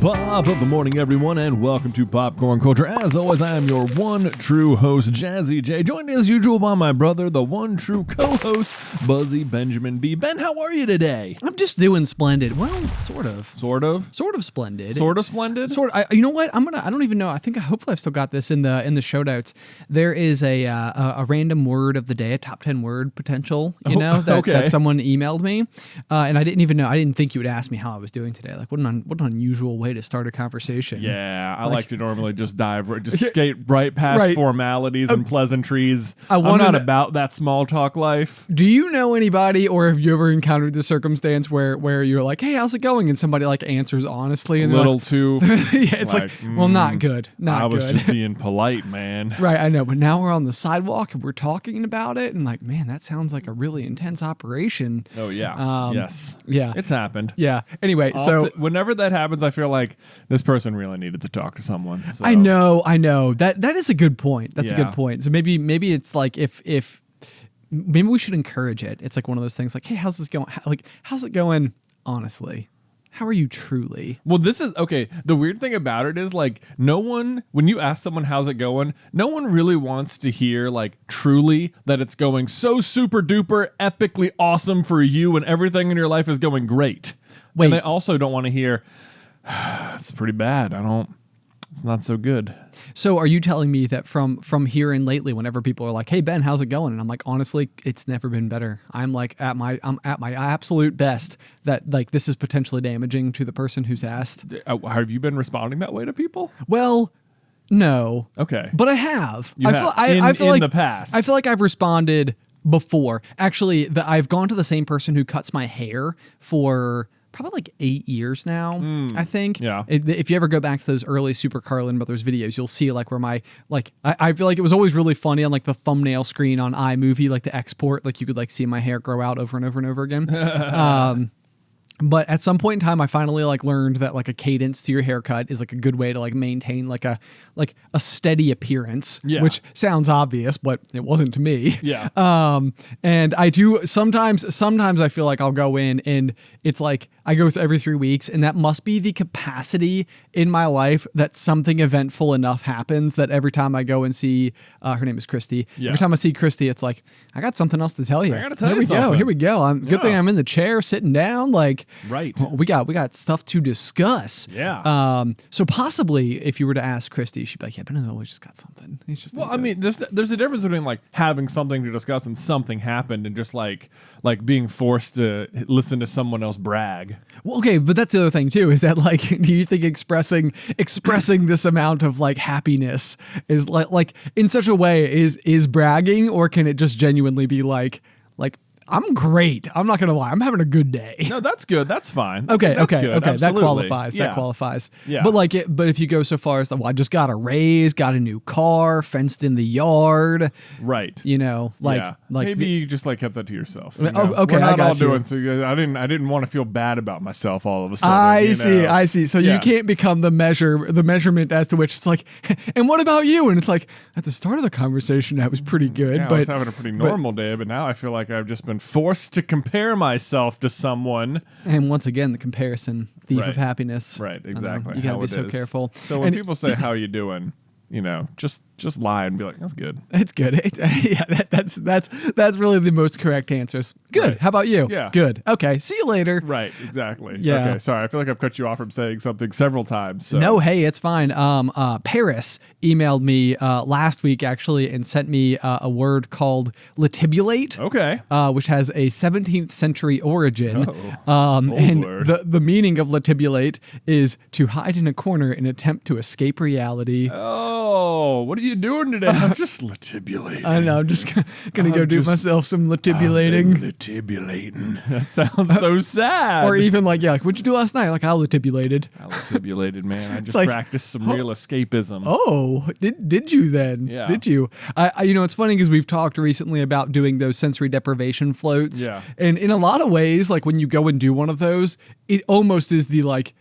Pop of the morning, everyone, and welcome to Popcorn Culture. As always, I am your one true host, Jazzy J, joined as usual by my brother, the one true co-host, Buzzy Benjamin B. Ben, how are you today? I'm just doing splendid. Well, sort of. Sort of? Sort of splendid. Sort of splendid? You know what? I don't even know. Hopefully I've still got this in the show notes. There is a random word of the day, a top 10 word potential, that someone emailed me. And I didn't even know. I didn't think you would ask me how I was doing today. Like, what an unusual way to start a conversation. Yeah, I like to normally just skate right past formalities and pleasantries. I'm not about that small talk life. Do you know anybody, or have you ever encountered the circumstance where you're like, hey, how's it going? And somebody like answers honestly. And too. Yeah, it's well, not good. I was just being polite, man. Right, I know. But now we're on the sidewalk and we're talking about it. And like, man, that sounds like a really intense operation. Oh, yeah. Yes. Yeah. It's happened. Yeah. Anyway, so whenever that happens, I feel like this person really needed to talk to someone. So. I know. That is a good point. That's a good point. So maybe it's like if maybe we should encourage it. It's like one of those things like, hey, how's this going? How's it going? Honestly, how are you truly? Well, this is okay. The weird thing about it is like when you ask someone how's it going, no one really wants to hear like truly that it's going so super duper epically awesome for you and everything in your life is going great. And they also don't want to hear it's pretty bad. It's not so good. So are you telling me that from here and lately, whenever people are like, hey, Ben, how's it going? And I'm like, honestly, it's never been better. I'm at my absolute best, that like this is potentially damaging to the person who's asked. Have you been responding that way to people? Well, no. Okay. But I have. I feel like in the past. I feel like I've responded before. Actually, I've gone to the same person who cuts my hair for probably like 8 years now, I think. Yeah. If you ever go back to those early Super Carlin Brothers videos, you'll see like where I feel like it was always really funny on like the thumbnail screen on iMovie, like the export, like you could like see my hair grow out over and over and over again. But at some point in time, I finally like learned that like a cadence to your haircut is like a good way to like maintain like a steady appearance, which sounds obvious, but it wasn't to me. Yeah. And I do sometimes I feel like I'll go in and it's like I go through every 3 weeks, and that must be the capacity in my life that something eventful enough happens that every time I go and see, her name is Christy. Yeah. Every time I see Christy, it's like, I got something else to tell you. I gotta tell you something. Here we go. Good thing I'm in the chair sitting down. Like, right. Well, we got stuff to discuss. Yeah. So possibly if you were to ask Christy, she'd be like, yeah, Ben has always just got something. He's just I mean, there's a difference between like having something to discuss and something happened and just like being forced to listen to someone else brag. Well, okay, but that's the other thing too, is that like, do you think expressing this amount of like happiness is like in such a way is bragging, or can it just genuinely be like I'm great. I'm not going to lie. I'm having a good day. No, that's good. That's fine. Okay. Absolutely. That qualifies. Yeah. That qualifies. Yeah. But if you go so far as I just got a raise, got a new car, fenced in the yard. Right. Maybe you just like kept that to yourself. Okay. We're not I got all you. doing. So I didn't want to feel bad about myself all of a sudden. I see. So you can't become the measurement as to which it's like, and what about you? And it's like at the start of the conversation that was pretty good. Yeah, I was having a pretty normal day, but now I feel like I've just been forced to compare myself to someone. And once again, the comparison, thief of happiness. Right, exactly. You gotta be so careful. So when people say, how you doing? Just lie and be like, that's good. It's good. That's really the most correct answers. Good. Right. How about you? Yeah. Good. Okay. See you later. Right. Exactly. Yeah. Okay. Sorry. I feel like I've cut you off from saying something several times. So. No, hey, it's fine. Paris emailed me last week actually and sent me a word called Latibulate. Okay. Which has a 17th century origin. Old word. The meaning of Latibulate is to hide in a corner and attempt to escape reality. Oh, what are you doing today? I'm just latibulating. I know. I'm just gonna go do myself some latibulating. Latibulating. That sounds so sad. Or even like, what'd you do last night? Like, I latibulated. Man. I just practiced some real escapism. Oh, did you then? Yeah. Did you? It's funny because we've talked recently about doing those sensory deprivation floats. Yeah. And in a lot of ways, like when you go and do one of those, it almost is the like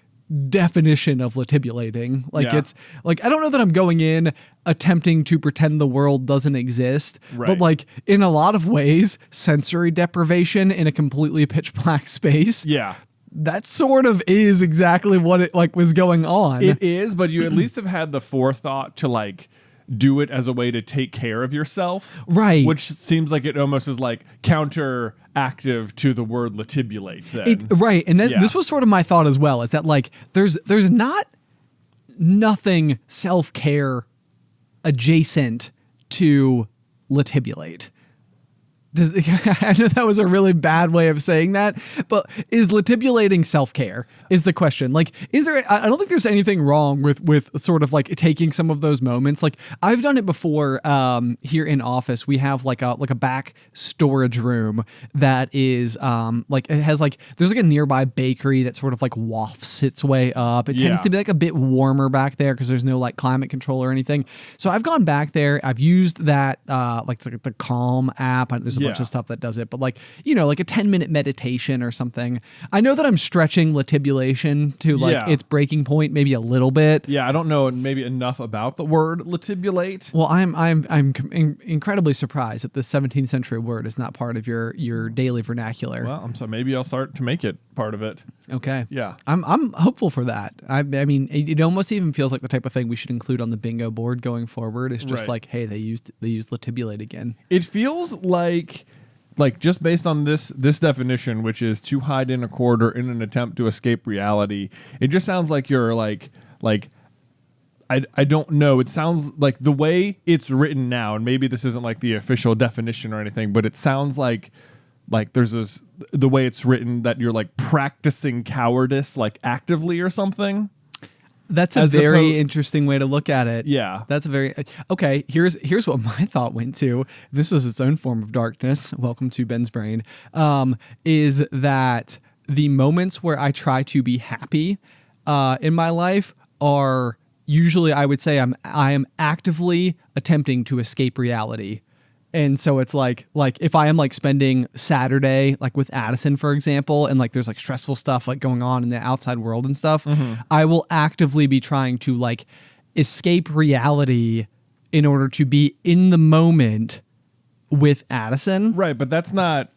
definition of latibulating. Like it's like, I don't know that I'm going in attempting to pretend the world doesn't exist, but like in a lot of ways, sensory deprivation in a completely pitch black space. Yeah. that sort of is exactly what it like was going on. It is, but you at least have had the forethought to like do it as a way to take care of yourself. Right. Which seems like it almost is like counteractive to the word latibulate then. Right. And this was sort of my thought as well, is that like there's not nothing self-care adjacent to latibulate. I know that was a really bad way of saying that, but is latibulating self-care is the question. Like, is there, I don't think there's anything wrong with sort of like taking some of those moments. Like I've done it before, here in office, we have like a back storage room that is, like it has like, there's like a nearby bakery that sort of like wafts its way up. It tends to be like a bit warmer back there because there's no like climate control or anything. So I've gone back there. I've used that, like it's like the Calm app. There's a bunch of stuff that does it, but like, you know, like a 10-minute meditation or something. I know that I'm stretching latibulation to like its breaking point maybe a little bit. Yeah, I don't know maybe enough about the word latibulate. Well, I'm incredibly surprised that the 17th century word is not part of your daily vernacular. Well, so maybe I'll start to make it part of it. Okay. Yeah. I'm hopeful for that. I mean, it almost even feels like the type of thing we should include on the bingo board going forward. It's just like, hey, they used latibulate again. It feels like just based on this definition, which is to hide in a corridor in an attempt to escape reality, it just sounds like you're like I don't know. It sounds like the way it's written now, and maybe this isn't like the official definition or anything, but it sounds like there's this, the way it's written, that you're like practicing cowardice like actively or something. That's a very interesting way to look at it. Yeah. That's a very... Okay, here's what my thought went to. This is its own form of darkness. Welcome to Ben's brain. Is that the moments where I try to be happy in my life are usually, I would say, I am actively attempting to escape reality. And so it's like if I am like spending Saturday like with Addison, for example, and like there's like stressful stuff like going on in the outside world and stuff, I will actively be trying to like escape reality in order to be in the moment with Addison. Right, but that's not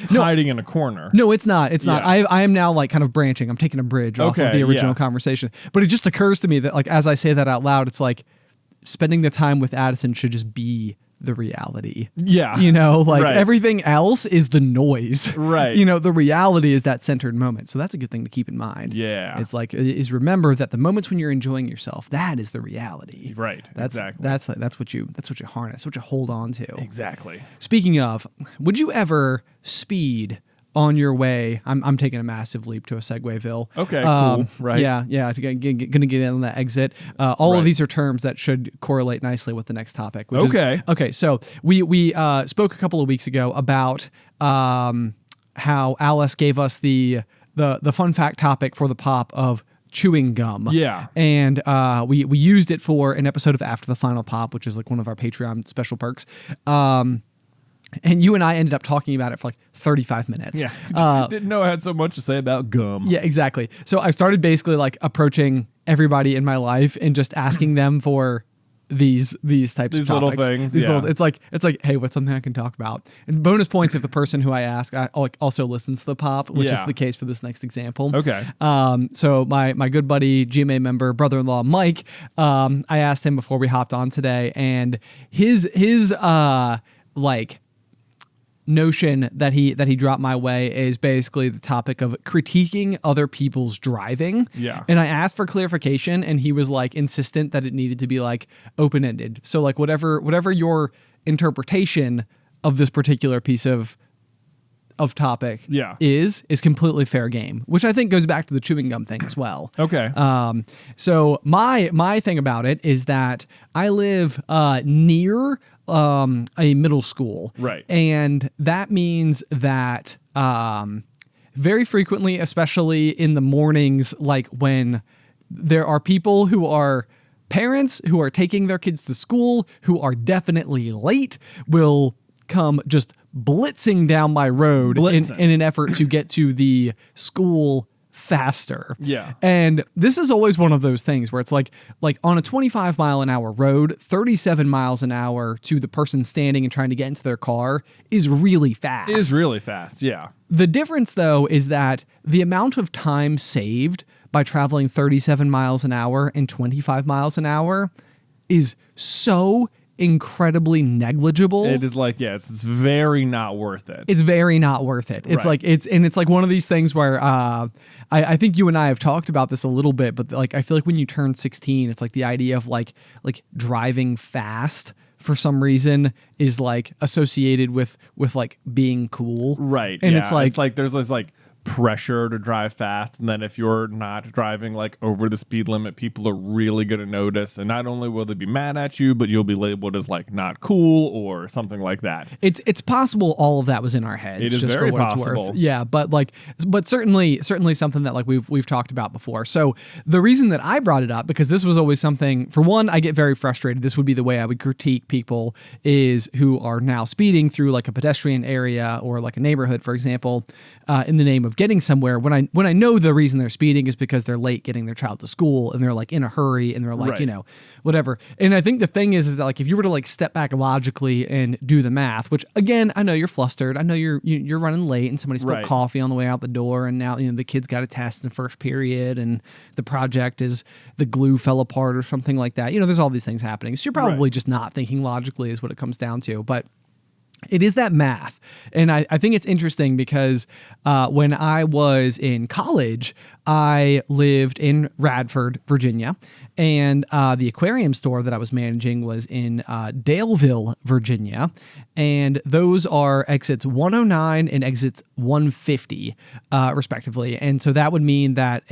hiding in a corner. No, it's not. It's not. I am now like kind of branching. I'm taking a bridge off of the original conversation. But it just occurs to me that like as I say that out loud, it's like spending the time with Addison should just be the reality. Yeah. You know, like everything else is the noise. Right. You know, the reality is that centered moment. So that's a good thing to keep in mind. Yeah. It's like, is remember that the moments when you're enjoying yourself, that is the reality. Right. Exactly. That's what you harness, what you hold on to. Exactly. Speaking of, would you ever speed on your way? I'm taking a massive leap to a Segwayville. Okay, cool. Right. Yeah. Gonna get in on that exit. All of these are terms that should correlate nicely with the next topic. Which is, so we spoke a couple of weeks ago about how Alice gave us the fun fact topic for the pop of chewing gum. Yeah. And we used it for an episode of After the Final Pop, which is like one of our Patreon special perks. And you and I ended up talking about it for like 35 minutes. Yeah. Didn't know I had so much to say about gum. Yeah, exactly. So I started basically like approaching everybody in my life and just asking them for these types of topics. Little things. It's like, hey, what's something I can talk about? And bonus points if the person who I ask also listens to the pop, which is the case for this next example. Okay. So my good buddy, GMA member, brother-in-law Mike, I asked him before we hopped on today, and his like notion that he dropped my way is basically the topic of critiquing other people's driving. Yeah. And I asked for clarification, and he was like insistent that it needed to be like open-ended. So like whatever your interpretation of this particular piece of topic is completely fair game, which I think goes back to the chewing gum thing as well. Okay. So my thing about it is that I live near a middle school. Right. And that means that very frequently, especially in the mornings, like when there are people who are parents who are taking their kids to school who are definitely late, will come just blitzing down my road in an effort to get to the school faster. Yeah. And this is always one of those things where it's like on a 25 mile an hour road, 37 miles an hour to the person standing and trying to get into their car is really fast. Is really fast, yeah. The difference, though, is that the amount of time saved by traveling 37 miles an hour and 25 miles an hour is so incredibly negligible. It is like, yeah, it's very not worth it. It's very not worth it. It's Right. like it's like one of these things where I think you and I have talked about this a little bit, but like I feel like when you turn 16, it's like the idea of like driving fast for some reason is like associated with like being cool. Right. And yeah. it's like there's this like pressure to drive fast, and then if you're not driving like over the speed limit, people are really going to notice, and not only will they be mad at you, but you'll be labeled as like not cool or something like that. It's possible all of that was in our heads. It is just very for what possible. It's worth. Yeah, but certainly something that like we've talked about before. So the reason that I brought it up, because this was always something, for one, I get very frustrated. This would be the way I would critique people is who are now speeding through like a pedestrian area or like a neighborhood, for example, in the name of getting somewhere, when I know the reason they're speeding is because they're late getting their child to school and they're like in a hurry and they're like, Right. you know, whatever. And I think the thing is that like if you were to like step back logically and do the math, which again, I know you're flustered, I know you're running late and somebody spilled Right. coffee on the way out the door, and now the kid's got a test in first period and the project is the glue fell apart or something like that. There's all these things happening. So you're probably Right. just not thinking logically is what it comes down to. But it is that math. And I think it's interesting because when I was in college, I lived in Radford, Virginia, and the aquarium store that I was managing was in Daleville, Virginia. And those are exits 109 and exits 150, respectively. And so that would mean that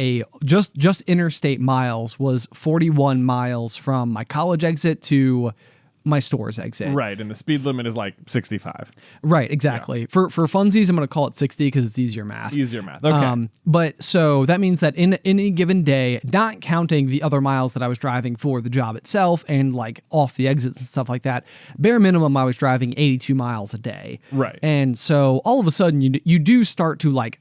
just interstate miles was 41 miles from my college exit to my store's exit. Right, and the speed limit is like 65. Right, exactly. For funsies, I'm going to call it 60 because it's easier math. Easier math. Okay. But so that means that in any given day, not counting the other miles that I was driving for the job itself and like off the exits and stuff like that, bare minimum, I was driving 82 miles a day. Right. And so all of a sudden you do start to like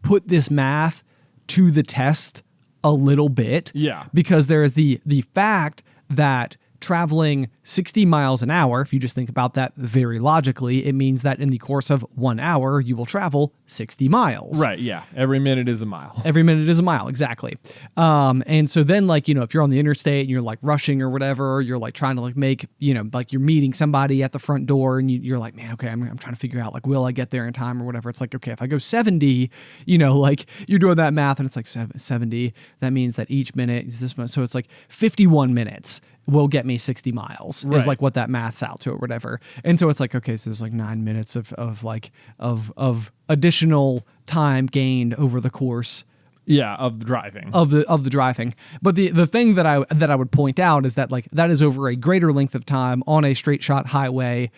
put this math to the test a little bit. Yeah. Because there is the fact that traveling 60 miles an hour, if you just think about that very logically, it means that in the course of 1 hour, you will travel 60 miles. Right, yeah. Every minute is a mile. Every minute is a mile, exactly. And so then, like, if you're on the interstate and you're like rushing or whatever, you're like trying to like make, like you're meeting somebody at the front door and you're like, man, okay, I'm trying to figure out like, will I get there in time or whatever. It's like, okay, if I go 70, like you're doing that math and it's like 70, that means that each minute is this much. So it's like 51 minutes will get me 60 miles is Right. like what that maths out to or whatever. And so it's like, okay, so there's like 9 minutes of additional time gained over the course Yeah, of the driving. of the driving. But the thing that I would point out is that like that is over a greater length of time on a straight shot highway,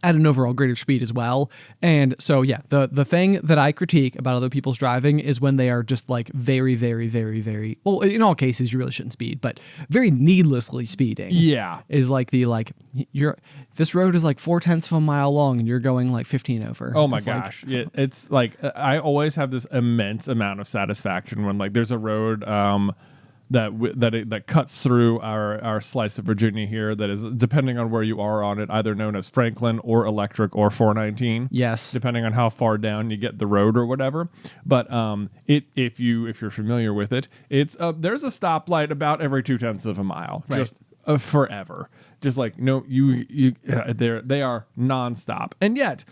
at an overall greater speed as well. And so, yeah, the thing that I critique about other people's driving is when they are just like very, very, very, very, well, in all cases, you really shouldn't speed, but very needlessly speeding. Yeah. Is like this road is like 0.4 of a mile long and you're going like 15 over. Oh my It's like, gosh. It's like I always have this immense amount of satisfaction when like there's a road that cuts through our slice of Virginia here that is, depending on where you are on it, either known as Franklin or Electric or 419. Yes. Depending on how far down you get the road or whatever. But if you're familiar with it, it's there's a stoplight about every 0.2 of a mile. Right. Just forever. Just like no, they are nonstop. And yet,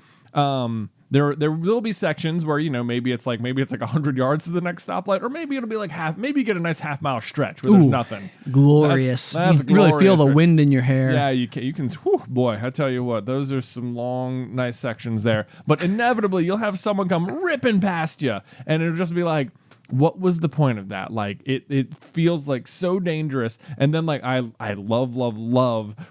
there will be sections where maybe it's like 100 yards to the next stoplight, or maybe it'll be like maybe you get a nice half-mile stretch where there's nothing. Glorious. That's you really feel the glorious. wind in your hair. Yeah, you can. Whew, boy, I tell you what, those are some long, nice sections there. But inevitably, you'll have someone come ripping past you, and it'll just be like, what was the point of that? Like it feels like so dangerous. And then like I love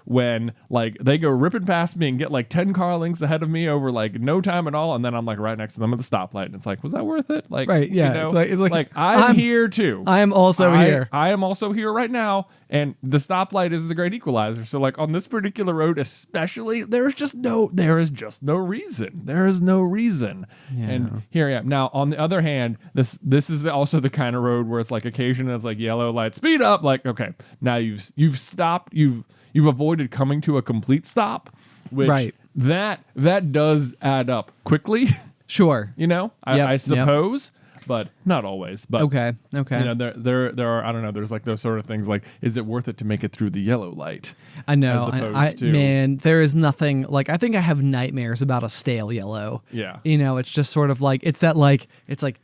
when like they go ripping past me and get like 10 car lengths ahead of me over like no time at all, and then I'm like right next to them at the stoplight, and it's like, was that worth it? Like, Right, yeah. you know, It's like I'm here too. I am also here. I am also here right now, and the stoplight is the great equalizer. So like on this particular road especially, there is just no reason. There is no reason. Yeah. And here I am. Now on the other hand, this is also the kind of road where it's like occasionally it's like yellow light, speed up. Like, okay, now you've stopped, you've avoided coming to a complete stop, which Right. that does add up quickly. Sure. You know, I suppose, but not always. But Okay. you know, there are, I don't know, there's like those sort of things like, is it worth it to make it through the yellow light? I know. As opposed to, man, there is nothing like, I think I have nightmares about a stale yellow. Yeah. You know, it's just sort of like, it's like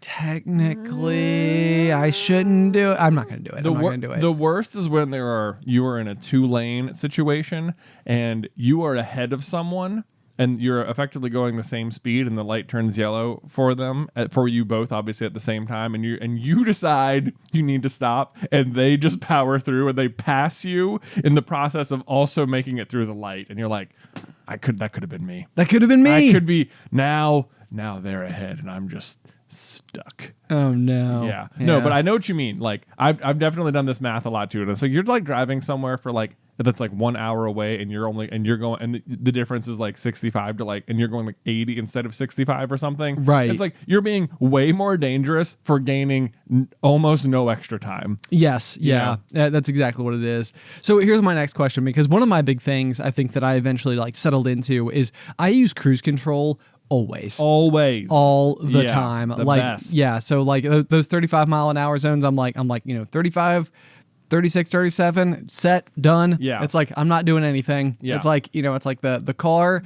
technically I shouldn't do it. I'm not going to do it. I'm not going to do it. The worst is when you are in a 2-lane situation and you are ahead of someone and you're effectively going the same speed and the light turns yellow for them, for you both obviously at the same time, and you decide you need to stop, and they just power through and they pass you in the process of also making it through the light, and you're like, that could have been me. That could have been me. I could be now they're ahead and I'm just stuck. Oh no. Yeah. No, but I know what you mean. Like I've definitely done this math a lot too. And it's like you're like driving somewhere for like that's like 1 hour away, and you're going, and the difference is like 65 to like, and you're going like 80 instead of 65 or something. Right. It's like you're being way more dangerous for gaining almost no extra time. Yes. Yeah. That's exactly what it is. So here's my next question, because one of my big things I think that I eventually like settled into is I use cruise control always all the time, the like best. Yeah, so like those 35 mile an hour zones, I'm like 35, 36, 37, set, done. Yeah. It's like I'm not doing anything. Yeah. It's like, you know, it's like the car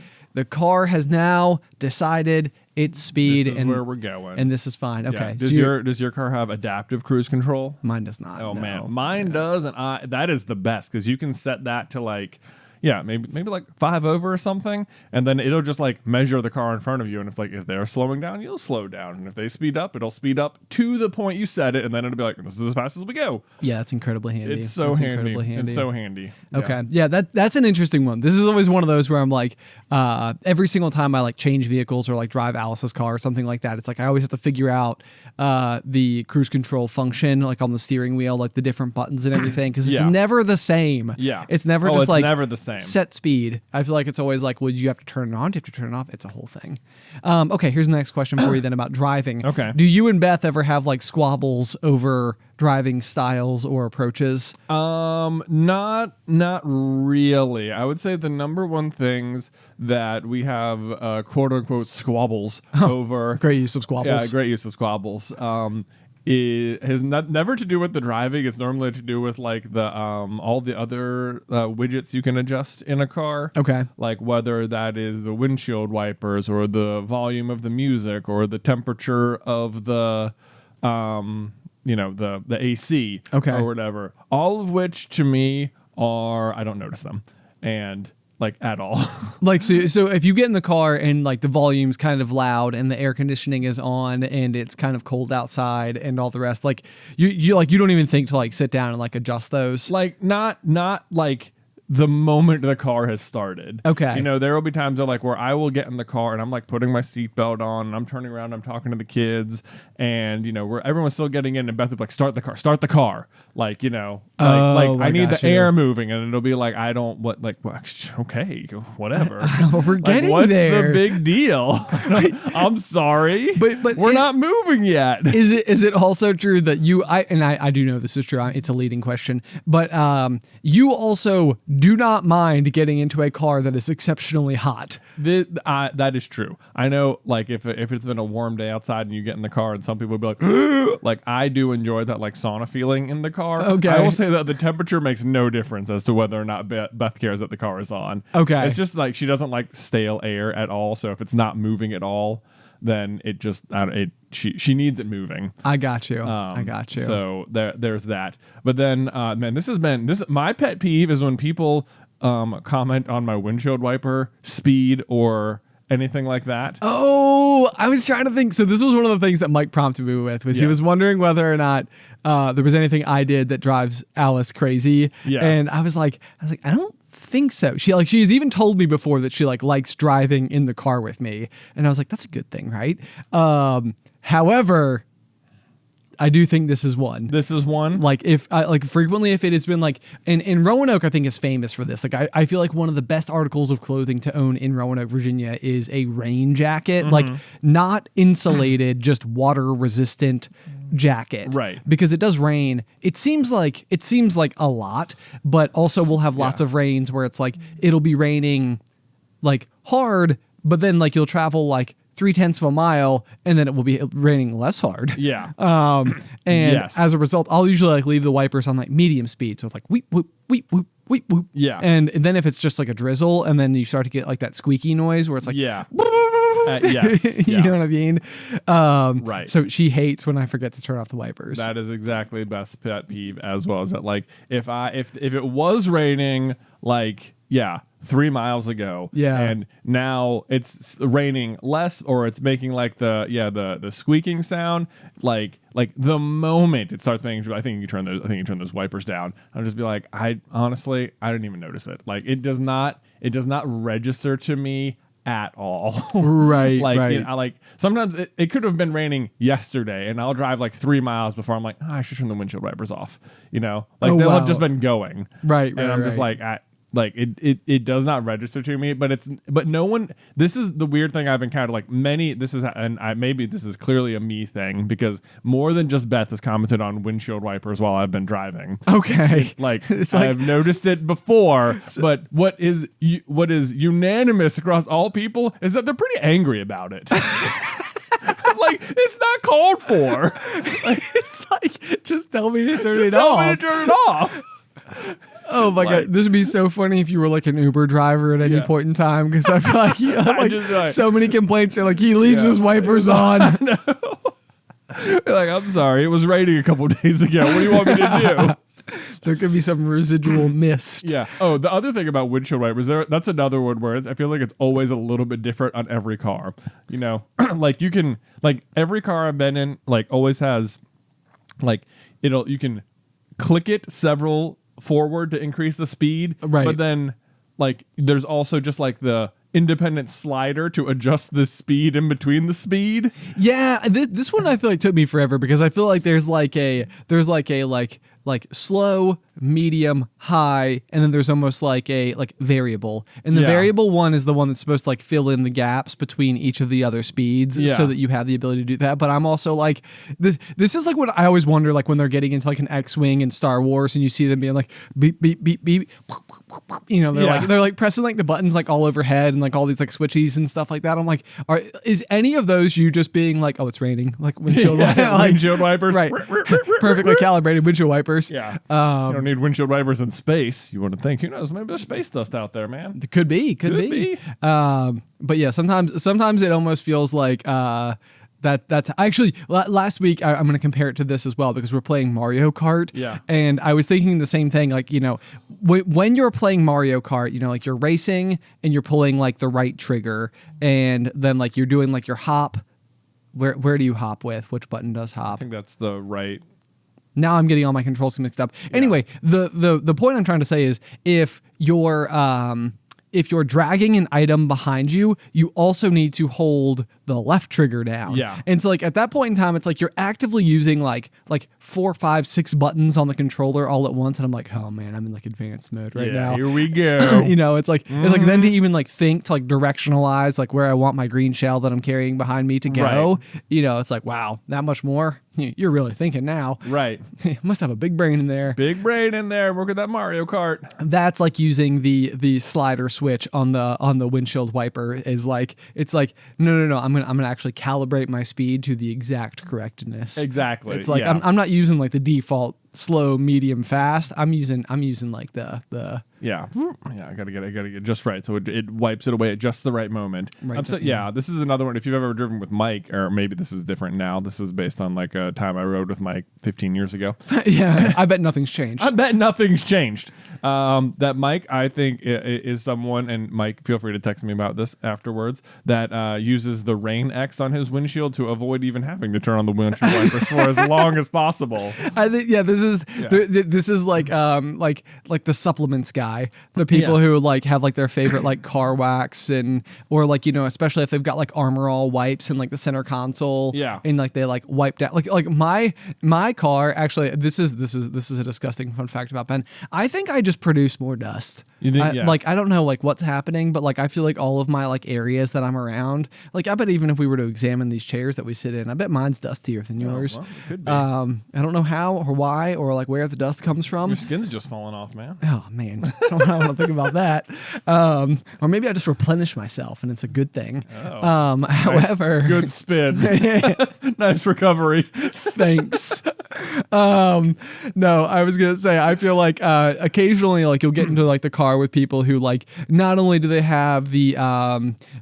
has now decided its speed, This is and where we're going, and this is fine. Okay. Yeah. Does your car have adaptive cruise control? Mine does not. Oh no. man, mine does, and that is the best because you can set that to like, yeah, maybe like 5 over or something, and then it'll just like measure the car in front of you, and if they're slowing down, you'll slow down, and if they speed up, it'll speed up to the point you set it, and then it'll be like, this is as fast as we go. Yeah, it's incredibly handy. It's so That's handy. incredibly handy. It's so handy. Okay. Yeah, that's an interesting one. This is always one of those where I'm like, every single time I like change vehicles or like drive Alice's car or something like that, it's like I always have to figure out the cruise control function, like on the steering wheel, like the different buttons and everything, because it's never the same. Yeah. It's never just it's like never the same. Set speed. I feel like it's always like, well, you have to turn it on? Do you have to turn it off? It's a whole thing. Okay, here's the next question for you then about driving. Okay. Do you and Beth ever have like squabbles over driving styles or approaches? Not really. I would say the number one things that we have quote unquote squabbles over. Great use of squabbles. Yeah, great use of squabbles. It has never to do with the driving. It's normally to do with like the all the other widgets you can adjust in a car. Okay. Like whether that is the windshield wipers or the volume of the music or the temperature of the the AC, okay, or whatever. All of which to me are, I don't notice them, and like at all. Like so if you get in the car and like the volume's kind of loud and the air conditioning is on and it's kind of cold outside and all the rest, like you don't even think to like sit down and like adjust those. Like not like the moment the car has started. Okay. You know, there will be times where I will get in the car and I'm like putting my seatbelt on and I'm turning around, I'm talking to the kids, and you know, where everyone's still getting in, and Beth will be like, start the car. Like, you know, like I need the air moving, and it'll be like, okay, whatever. We're getting what's there. What's the big deal? I'm sorry, but we're not moving yet. Is it also true that I do know this is true. It's a leading question, but you also do not mind getting into a car that is exceptionally hot. That is true. I know, like if it's been a warm day outside and you get in the car, and some people will be like, like I do enjoy that like sauna feeling in the car. Okay. I will say that the temperature makes no difference as to whether or not Beth cares that the car is on. Okay. It's just like she doesn't like stale air at all. So if it's not moving at all, then it just she needs it moving. I got you. I got you. So there's that. But then man, my pet peeve is when people comment on my windshield wiper speed or anything like that? Oh, I was trying to think. So this was one of the things that Mike prompted me with, was he was wondering whether or not there was anything I did that drives Alice crazy. Yeah. And I was like, I don't think so. She's even told me before that she likes driving in the car with me. And I was like, that's a good thing, right? However, I do think this is one. This is one. Like frequently if it has been like in Roanoke, I think is famous for this. Like I feel like one of the best articles of clothing to own in Roanoke, Virginia is a rain jacket, like not insulated, just water resistant jacket. Right. Because it does rain. It seems like a lot, but also we'll have lots of rains where it's like it'll be raining like hard, but then like you'll travel like 0.3 of a mile, and then it will be raining less hard. Yeah. And as a result, I'll usually like leave the wipers on like medium speed, so it's like weep whoop weep whoop weep whoop. Yeah. And then if it's just like a drizzle, and then you start to get like that squeaky noise where it's like yes. You know what I mean? Right. So she hates when I forget to turn off the wipers. That is exactly best pet peeve as well. Is that like if it was raining like 3 miles ago, and now it's raining less, or it's making like the squeaking sound, like the moment it starts making, I think you turn those wipers down. I'll just be like, I honestly didn't even notice it. Like it does not register to me at all. Right. Like you know, like sometimes it could have been raining yesterday, and I'll drive like 3 miles before I'm like, I should turn the windshield wipers off. You know, like they'll have just been going. Right. And I'm just like, it does not register to me, but no one, this is the weird thing I've encountered, like maybe this is clearly a me thing, because more than just Beth has commented on windshield wipers while I've been driving. Okay. I've noticed it before, but what is unanimous across all people is that they're pretty angry about it. Like, it's not called for. It's like, just tell me to turn it Tell off. me to turn it off. Oh my God, this would be so funny if you were like an Uber driver at any point in time, because I feel like you have so many complaints are like he leaves his wipers on. Like, I'm sorry, it was raining a couple days ago. What do you want me to do? There could be some residual mist. Yeah. Oh, the other thing about windshield wipers, that's another one where I feel like it's always a little bit different on every car. You know, like you can, like every car I've been in, like always has, like you can click it several forward to increase the speed, right? But then like there's also just like the independent slider to adjust the speed in between the speed. Yeah, this one I feel like took me forever, because I feel like there's like a slow, medium, high, and then there's almost like a variable. And the variable one is the one that's supposed to like fill in the gaps between each of the other speeds so that you have the ability to do that. But I'm also like, this is like what I always wonder, like when they're getting into like an X-Wing in Star Wars and you see them being like beep beep beep beep, you know, they're like pressing like the buttons like all overhead and like all these like switchies and stuff like that. I'm like, is any of those you just being like, oh, it's raining, like windshield windshield wipers, right? Perfectly calibrated windshield wipers. Yeah. You don't need windshield wipers in space. You want to think, who knows? Maybe there's space dust out there, man. Could be. But yeah, sometimes it almost feels like that's actually last week. I'm going to compare it to this as well, because we're playing Mario Kart. Yeah. And I was thinking the same thing. Like, you know, when you're playing Mario Kart, you know, like you're racing and you're pulling like the right trigger, and then like you're doing like your hop. Where do you hop with? Which button does hop? I think that's the right. Now I'm getting all my controls mixed up. Anyway, the point I'm trying to say is if you're dragging an item behind you, you also need to hold the left trigger down. Yeah. And so like at that point in time, it's like you're actively using like 4, 5, 6 buttons on the controller all at once. And I'm like, oh man, I'm in like advanced mode right now. Here we go. You know, it's like then to even like think to like directionalize like where I want my green shell that I'm carrying behind me to go. Right. You know, it's like, wow, that much more. You're really thinking now. Right. Must have a big brain in there. Big brain in there. Work at that Mario Kart. That's like using the slider switch on the windshield wiper is like, it's like, no. I'm gonna actually calibrate my speed to the exact correctness. Exactly. It's like I'm not using like the default slow, medium, fast. I'm using like the Yeah, I gotta get it just right. So it wipes it away at just the right moment. Right. This is another one. If you've ever driven with Mike, or maybe this is different now. This is based on like a time I rode with Mike 15 years ago. Yeah, I bet nothing's changed. I bet nothing's changed. That Mike, I think, is someone, and Mike, feel free to text me about this afterwards, that uses the Rain X on his windshield to avoid even having to turn on the windshield wipers for as long as possible. I think this is like the supplements guy, the people who like have like their favorite like car wax or like, you know, especially if they've got like Armor All wipes in like the center console, and like they like wipe down like my car. Actually, this is a disgusting fun fact about Ben. I think I just produce more dust. You think, Like I don't know like what's happening, but like I feel like all of my like areas that I'm around, like I bet even if we were to examine these chairs that we sit in, I bet mine's dustier than yours. Well, it could be. I don't know how or why or like where the dust comes from. Your skin's just falling off, man. Oh man, I don't know how to think about that. Or maybe I just replenish myself and it's a good thing. However, good spin. Nice recovery. Thanks. No, I was gonna say I feel like occasionally like you'll get into like the car with people who like not only do they have the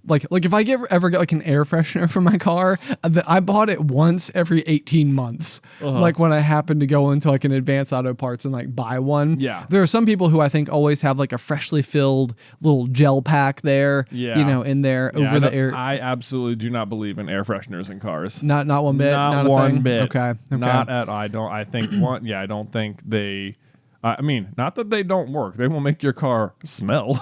like if I ever get like an air freshener for my car, I bought it once every 18 months. Like when I happen to go into like an Advanced Auto Parts and like buy one. Yeah. There are some people who I think always have like a freshly filled little gel pack there. Yeah. You know, in there over the air. I absolutely do not believe in air fresheners in cars. Not one bit. Not a one thing? bit. Okay. Not at. I don't. I think one. Yeah. I don't think they. I mean, not that they don't work. They will make your car smell.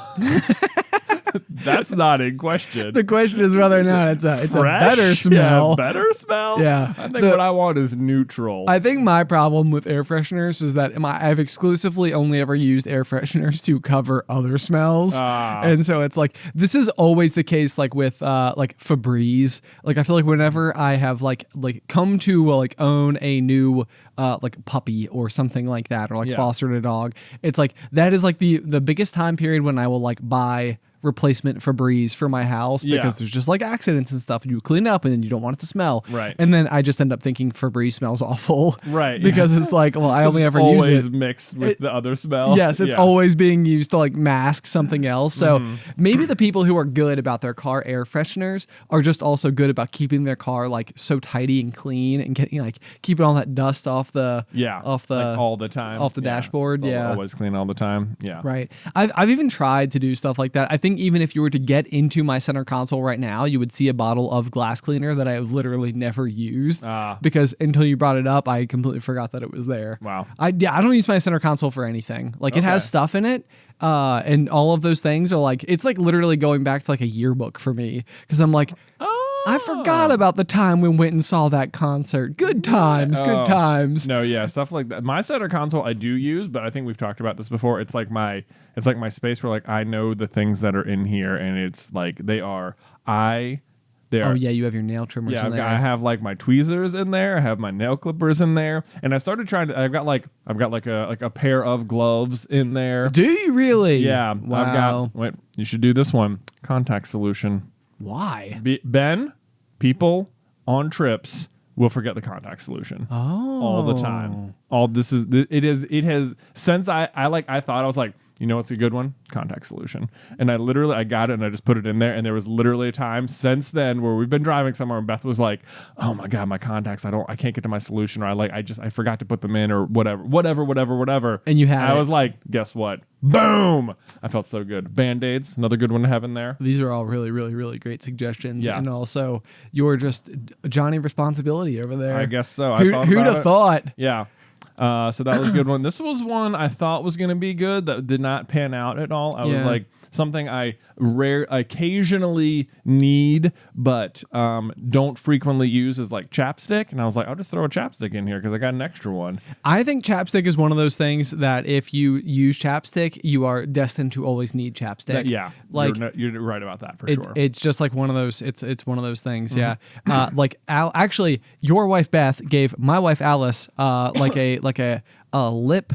That's not in question. The question is whether or not it's a better smell. Yeah, better smell? Yeah. I think what I want is neutral. I think my problem with air fresheners is that I've exclusively only ever used air fresheners to cover other smells. And so it's like, this is always the case like with like Febreze. Like I feel like whenever I have like come to like own a new like puppy or something like that, or like fostered a dog, it's like that is like the biggest time period when I will like buy replacement Febreze for my house because there's just like accidents and stuff and you clean up and then you don't want it to smell. Right. And then I just end up thinking Febreze smells awful. Right. Because it's like, well, I only ever use it. Always mixed with the other smell. Yes, it's always being used to like mask something else. So maybe the people who are good about their car air fresheners are just also good about keeping their car like so tidy and clean and getting like keeping all that dust off the like all the time off the dashboard. Always clean all the time. Yeah. Right. I've even tried to do stuff like that. I think even if you were to get into my center console right now, you would see a bottle of glass cleaner that I have literally never used because until you brought it up, I completely forgot that it was there. Wow. I don't use my center console for anything. Like it has stuff in it. And all of those things are like, it's like literally going back to like a yearbook for me. Cause I'm like, I forgot about the time we went and saw that concert. Good times, good times. No, yeah, stuff like that. My center console I do use, but I think we've talked about this before. It's like my space where like I know the things that are in here, and it's like they are. Oh yeah, you have your nail trimmers in there. I have like my tweezers in there. I have my nail clippers in there, and I started trying to. I've got like a pair of gloves in there. Do you really? Yeah. Wow. Wait, you should do this one. Contact solution. Why? Ben, people on trips will forget the contact solution all the time. It has since I thought I was like, you know what's a good one? Contact solution. And I got it and I just put it in there, and there was literally a time since then where we've been driving somewhere and Beth was like, oh my God, my contacts, I can't get to my solution, or I forgot to put them in, or whatever. And you had I was like, guess what? Boom! I felt so good. Band-Aids, another good one to have in there. These are all really, really, really great suggestions. Yeah. And also you're just Johnny responsibility over there. I guess so. Who'd have thought? Yeah. So that was a good one. This was one I thought was going to be good that did not pan out at all. I was like, something I occasionally need, but don't frequently use is like chapstick. And I was like, I'll just throw a chapstick in here because I got an extra one. I think chapstick is one of those things that if you use chapstick, you are destined to always need chapstick. Like you're right about that for sure. It's just like one of those. It's one of those things. Yeah. Like actually, your wife Beth gave my wife Alice like a lip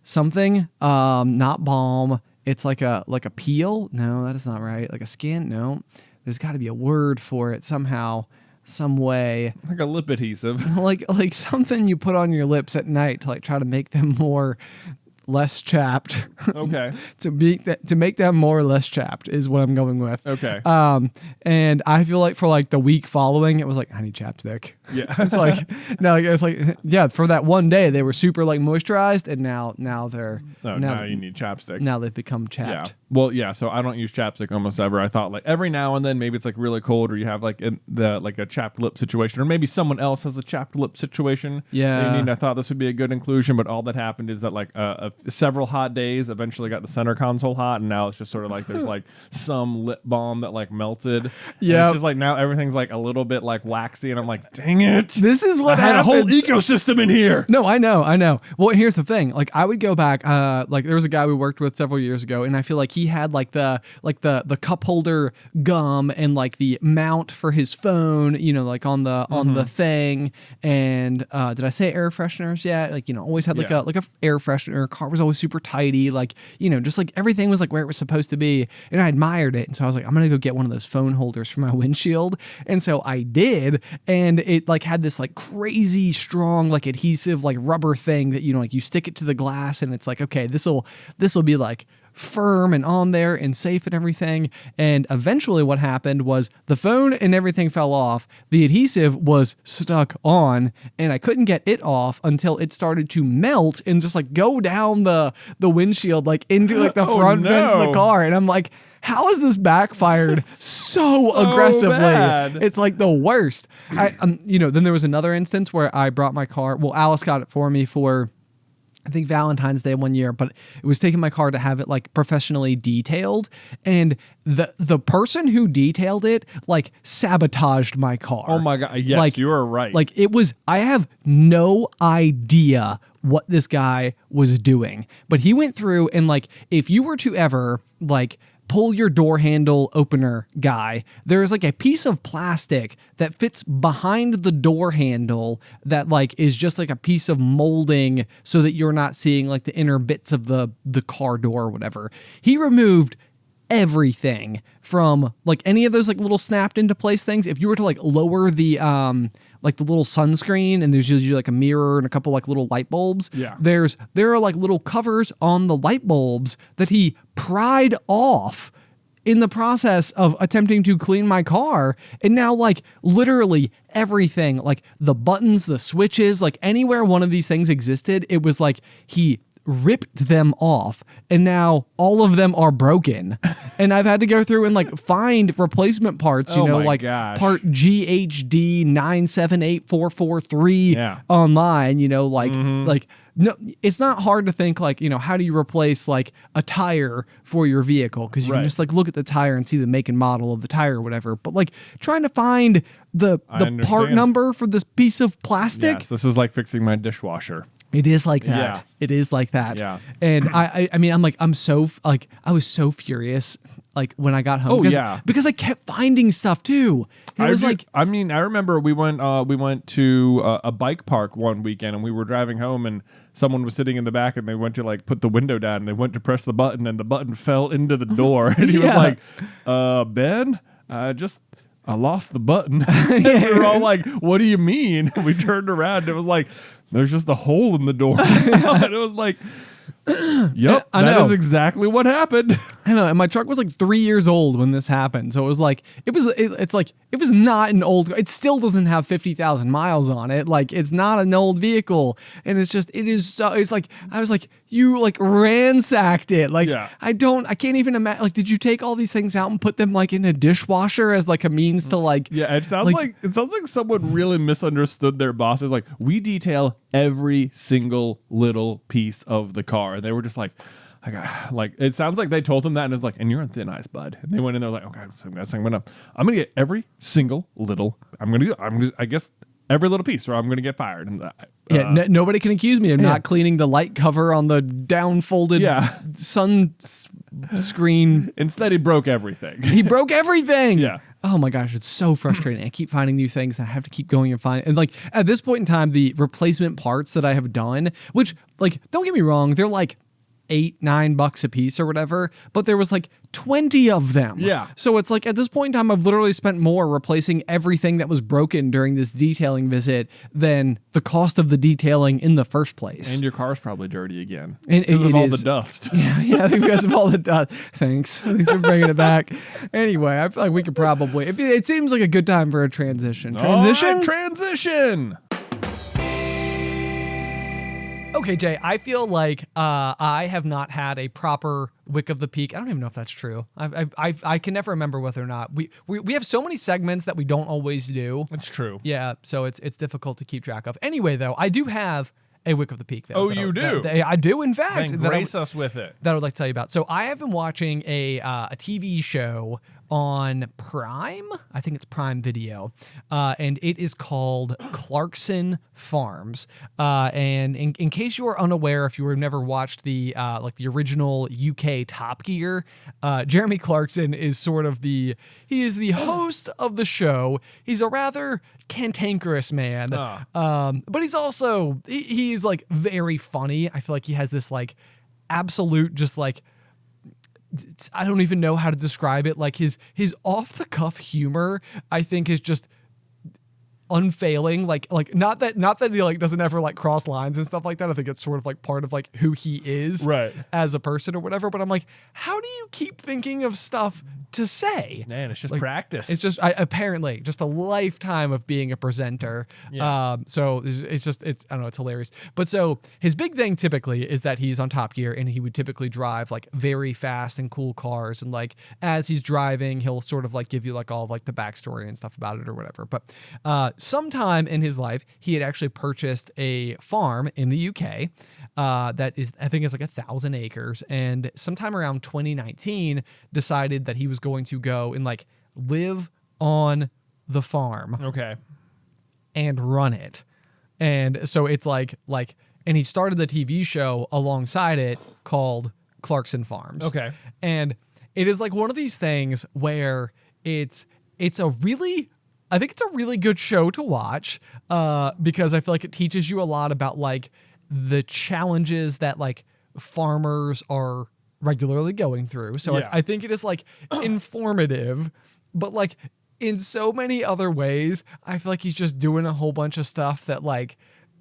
something not balm. It's like a peel. No, that is not right. Like a skin. No, there's got to be a word for it somehow, some way. Like a lip adhesive. like something you put on your lips at night to like try to make them more less chapped. Okay. to make them more or less chapped is what I'm going with. Okay. And I feel like for like the week following, it was like, I need chapstick. Yeah. It's like, no, it's like, yeah, for that one day they were super like moisturized, and now they're now you need chapstick. Now they've become chapped. Yeah. Well, yeah. So I don't use chapstick almost ever. I thought like every now and then maybe it's like really cold, or you have like a chapped lip situation, or maybe someone else has a chapped lip situation. Yeah. That you need. I thought this would be a good inclusion, but all that happened is that like several hot days eventually got the center console hot, and now it's just sort of like there's like some lip balm that like melted. Yeah. It's just like now everything's like a little bit like waxy, and I'm like, dang it. This is what I had a whole happens. ecosystem in here. No, I know. Well, here's the thing. Like, I would go back. Like, there was a guy we worked with several years ago, and I feel like he had like the cup holder gum and like the mount for his phone. You know, like on the thing. And did I say air fresheners? Yeah. Like, you know, always had like a air freshener. Car was always super tidy. Like, you know, just like everything was like where it was supposed to be. And I admired it. And so I was like, I'm gonna go get one of those phone holders for my windshield. And so I did, and it like had this like crazy strong like adhesive like rubber thing that, you know, like you stick it to the glass, and it's like, okay, this'll be like firm and on there and safe and everything. And eventually what happened was the phone and everything fell off. The adhesive was stuck on, and I couldn't get it off until it started to melt and just like go down the windshield like into like the front fence of the car. And I'm like, how has this backfired so aggressively? Bad. It's like the worst. You know, then there was another instance where I brought my car. Well, Alice got it for me for, I think, Valentine's Day one year, but it was taking my car to have it like professionally detailed, and the person who detailed it like sabotaged my car. Oh my God. Yes, like, you are right. Like, it was, I have no idea what this guy was doing, but he went through and like, if you were to ever like pull your door handle opener guy, there is like a piece of plastic that fits behind the door handle that like is just like a piece of molding so that you're not seeing like the inner bits of the car door or whatever. He removed everything from like any of those like little snapped into place things. If you were to like lower the like the little sunscreen, and there's usually like a mirror and a couple like little light bulbs. Yeah. There are like little covers on the light bulbs that he pried off in the process of attempting to clean my car. And now like literally everything, like the buttons, the switches, like anywhere one of these things existed, it was like he ripped them off, and now all of them are broken. And I've had to go through and like find replacement parts, you know, like part GHD 978443 online, you know, like like no, it's not hard to think like, you know, how do you replace like a tire for your vehicle? Because you can just like look at the tire and see the make and model of the tire or whatever. But like trying to find the part number for this piece of plastic. Yes, this is like fixing my dishwasher. It is like that. Yeah. It is like that. Yeah. And I mean, I was so furious like when I got home because I kept finding stuff too. It was like, I mean, I remember we went to a bike park one weekend, and we were driving home, and someone was sitting in the back, and they went to like put the window down, and they went to press the button, and the button fell into the door. And he was like, Ben, I lost the button. And we were all like, what do you mean? We turned around, and it was like, there's just a hole in the door. And it was like, yep, that is exactly what happened. I know, and my truck was like 3 years old when this happened, so it was like it's like it was not an old. It still doesn't have 50,000 miles on it. Like, it's not an old vehicle, and it's like I was like, you like ransacked it. Like, I can't even imagine. Like, did you take all these things out and put them like in a dishwasher as like a means to like? Yeah, it sounds like someone really misunderstood their boss. It's like, we detail every single little piece of the car. And they were just like, it sounds like they told him that, and it's like, and you're on thin ice, bud. And they went in there like, okay, so I'm gonna get every single little, I guess every little piece, or I'm gonna get fired. And nobody can accuse me of not cleaning the light cover on the downfolded sun screen. Instead, he broke everything. He broke everything. Yeah. Oh my gosh, it's so frustrating. I keep finding new things, and I have to keep going and find. And like at this point in time, the replacement parts that I have done, which like, don't get me wrong, they're like $8-9 a piece or whatever, but there was like 20 of them. Yeah. So it's like at this point in time, I've literally spent more replacing everything that was broken during this detailing visit than the cost of the detailing in the first place. And your car's probably dirty again. And because of all is. the dust. Yeah, because of all the dust. Thanks. Thanks for bringing it back. Anyway, I feel like we could probably, it seems like a good time for a transition. Transition? All right, transition. Okay, Jay, I feel like I have not had a proper Wick of the Peak. I don't even know if that's true. I can never remember whether or not we have so many segments that we don't always do. It's true. Yeah, so it's difficult to keep track of. Anyway, though, I do have a Wick of the Peak. Though, Oh, you do? I do, in fact. Then grace us with it. That I would like to tell you about. So I have been watching a TV show on Prime. I think it's Prime Video. And it is called Clarkson Farms. And in case you are unaware, if you have never watched the original UK Top Gear, Jeremy Clarkson is sort of he is the host of the show. He's a rather cantankerous man. But he's also, he's like very funny. I feel like he has this like absolute just like, I don't even know how to describe it. Like his off the cuff humor, I think, is just unfailing. Like not that he like doesn't ever like cross lines and stuff like that. I think it's sort of like part of like who he is as a person or whatever. But I'm like, how do you keep thinking of stuff to say? Man, it's just like, practice. It's just apparently just a lifetime of being a presenter. Yeah. So it's I don't know, it's hilarious. But so his big thing typically is that he's on Top Gear and he would typically drive like very fast and cool cars, and like as he's driving, he'll sort of like give you like all of, like the backstory and stuff about it or whatever. But sometime in his life, he had actually purchased a farm in the UK. That is, I think it's like 1,000 acres. And sometime around 2019 decided that he was going to go and like live on the farm. Okay. And run it. And so it's like, and he started the TV show alongside it called Clarkson Farms. Okay. And it is like one of these things where it's a really, I think it's a really good show to watch, because I feel like it teaches you a lot about like the challenges that like farmers are regularly going through. So Yeah. I think it is like informative, but like in so many other ways, I feel like he's just doing a whole bunch of stuff that like,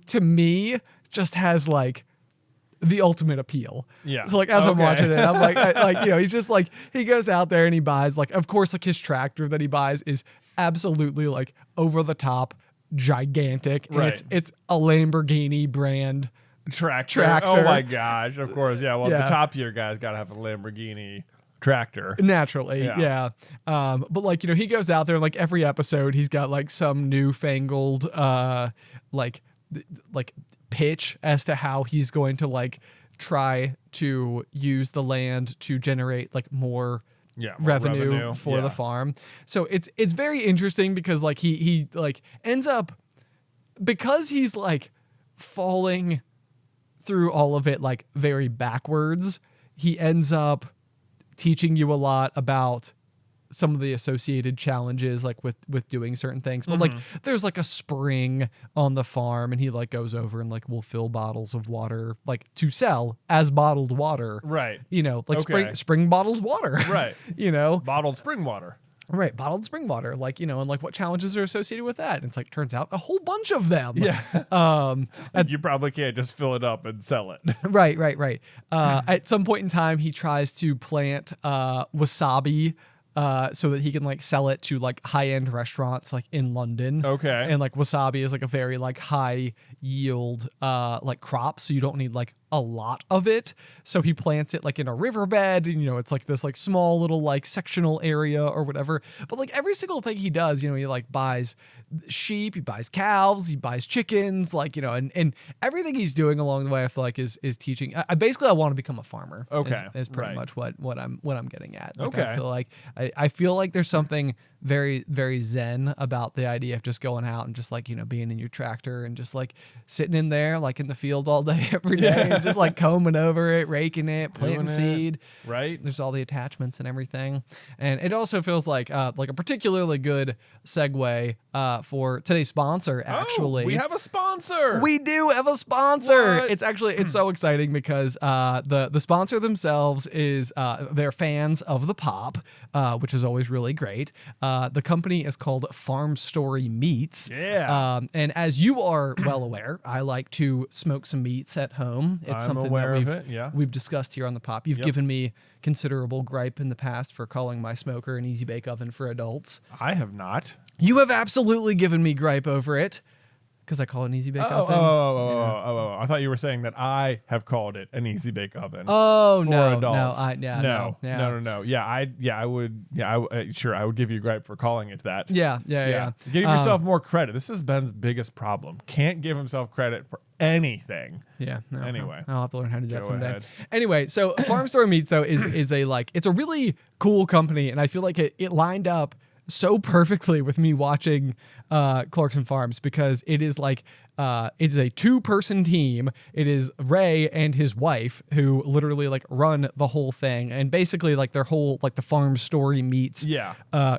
to me, just has like the ultimate appeal. Yeah. So like as I'm watching it, I'm like, he's just like, he goes out there and he buys like, of course, like his tractor that he buys is absolutely like over the top, gigantic. And Right. it's a Lamborghini brand tractor. Oh my gosh. Of course. Yeah. Well, Yeah. the Top Gear guy's got to have a Lamborghini tractor. Naturally, yeah. But like, he goes out there and like every episode he's got like some newfangled like pitch as to how he's going to like try to use the land to generate like more revenue for the farm. So it's very interesting because like he like ends up, because he's like falling through all of it like very backwards, he ends up teaching you a lot about some of the associated challenges like with doing certain things. But like there's like a spring on the farm and he like goes over and like will fill bottles of water like to sell as bottled water. Right. Like spring bottled water. Right. Bottled spring water. Right, bottled spring water, like, and like what challenges are associated with that. And it's like, turns out a whole bunch of them. Yeah. You probably can't just fill it up and sell it. Right. At some point in time, he tries to plant wasabi so that he can like sell it to like high-end restaurants like in London. Okay. And like wasabi is like a very like high yield like crop, so you don't need like a lot of it. So he plants it like in a riverbed, and it's like this like small little like sectional area or whatever. But like every single thing he does, he like buys sheep, he buys cows, he buys chickens, like, and everything he's doing along the way, I feel like is teaching. I basically want to become a farmer. Okay. Is pretty much what I'm getting at. Like, Okay. I feel like there's something very, very zen about the idea of just going out and just like, being in your tractor and just like sitting in there, like in the field all day, every day, and just like combing over it, raking it, planting seed. Right. There's all the attachments and everything. And it also feels like a particularly good segue for today's sponsor, actually. We have a sponsor. We do have a sponsor. What? It's so exciting because the sponsor themselves is they're fans of the pop, which is always really great. The company is called Farm Story Meats. Yeah. And as you are well aware, I like to smoke some meats at home. It's I'm something aware that of it, yeah. we've discussed here on the pop. You've given me considerable gripe in the past for calling my smoker an easy bake oven for adults. I have not. You have absolutely given me gripe over it. Because I call it an easy bake oven. I thought you were saying that I have called it an easy bake oven. Oh for no, adults. no. I would give you gripe for calling it that. Yeah. Give yourself more credit. This is Ben's biggest problem. Can't give himself credit for anything. Yeah. No, Anyway, I'll have to learn how to do that go someday. ahead. Anyway, so Farm Story Meats though is it's a really cool company, and I feel like it lined up so perfectly with me watching Clarkson Farms, because it is like it's a 2-person team. It is Ray and his wife who literally like run the whole thing, and basically like their whole like the Farm Story Meats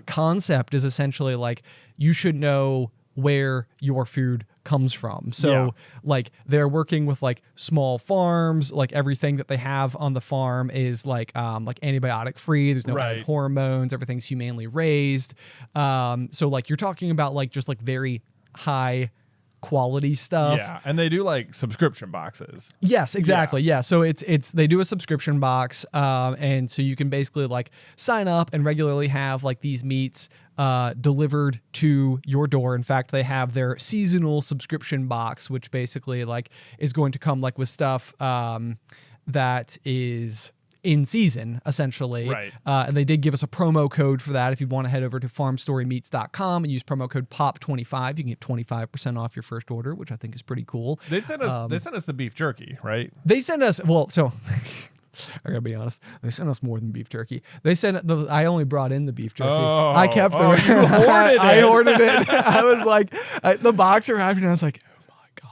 concept is essentially like you should know where your food comes from. So like they're working with like small farms, like everything that they have on the farm is like antibiotic free. There's no added hormones. Everything's humanely raised. So like you're talking about like just like very high quality stuff. Yeah, and they do like subscription boxes. Yes, exactly. Yeah. So it's they do a subscription box, and so you can basically like sign up and regularly have like these meats delivered to your door. In fact, they have their seasonal subscription box, which basically like is going to come like with stuff that is in season, essentially. Right. And they did give us a promo code for that. If you want to head over to farmstorymeats.com and use promo code POP25, you can get 25% off your first order, which I think is pretty cool. They sent us the beef jerky, right? They sent us, so I gotta be honest, they sent us more than beef jerky. They sent I only brought in the beef jerky. Oh, I kept the you hoarded it. I ordered it. I was like, the box arrived and I was like,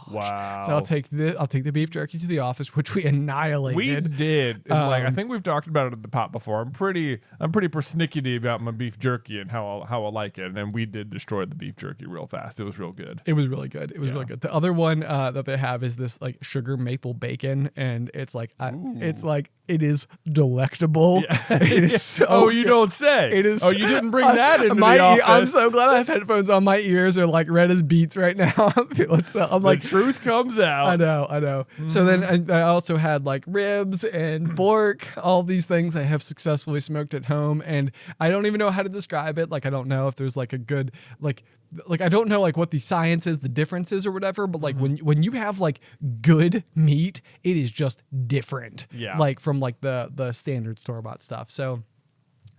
wow. So I'll take the beef jerky to the office, which we annihilated. We did. And I think we've talked about it at the pot before. I'm pretty persnickety about my beef jerky and how I like it. And we did destroy the beef jerky real fast. It was real good. It was really good. It was really good. The other one that they have is this like sugar maple bacon, and it's like it is delectable. Yeah. It is so. You don't say. It is. Oh, you didn't bring that into the office. I'm so glad I have headphones on. My ears are like red as beets right now. I'm like, the truth comes out. I know. Mm-hmm. So then I also had like ribs and pork, all these things I have successfully smoked at home, and I don't even know how to describe it. Like I don't know if there's like a good like I don't know like what the science is, the differences or whatever, but like when you have like good meat, it is just different. Yeah. Like from like the standard store-bought stuff. So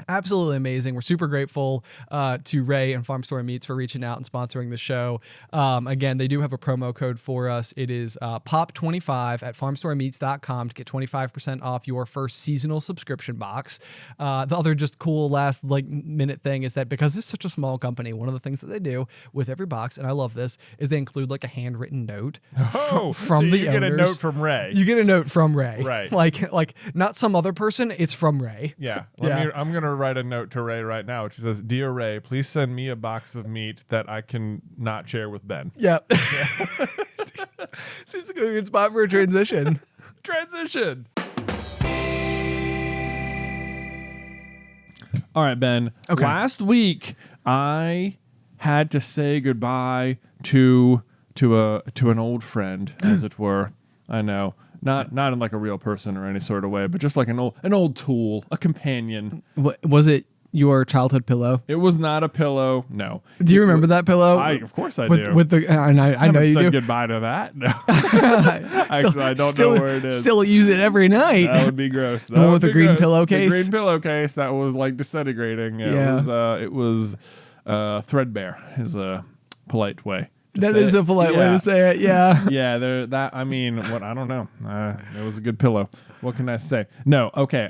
absolutely amazing. We're super grateful to Ray and Farm Story Meats for reaching out and sponsoring the show. Again, they do have a promo code for us. It is POP25 at farmstorymeats.com to get 25% off your first seasonal subscription box. The other just cool last like minute thing is that because it's such a small company, one of the things that they do with every box, and I love this, is they include like a handwritten note from so the you get owners. a note from Ray. You get a note from Ray. Right. Like not some other person, it's from Ray. Yeah. I'm going to write a note to Ray right now, which says, "Dear Ray, please send me a box of meat that I can not share with Ben." Yep. Seems like a good spot for a transition. All right, Ben. Okay. Last week I had to say goodbye to an old friend, as it were. I know. Not in like a real person or any sort of way, but just like an old tool, a companion. Was it your childhood pillow? It was not a pillow. No. Do you remember that pillow? Of course I do. With the and I know you said do. goodbye to that. No. Actually, I don't know where it is. Still use it every night. That would be gross. The one with the green pillowcase. The green pillowcase that was like disintegrating. It was threadbare. Is a polite way. That is a polite way to say it. Yeah. Yeah. I don't know. It was a good pillow. What can I say? No. Okay.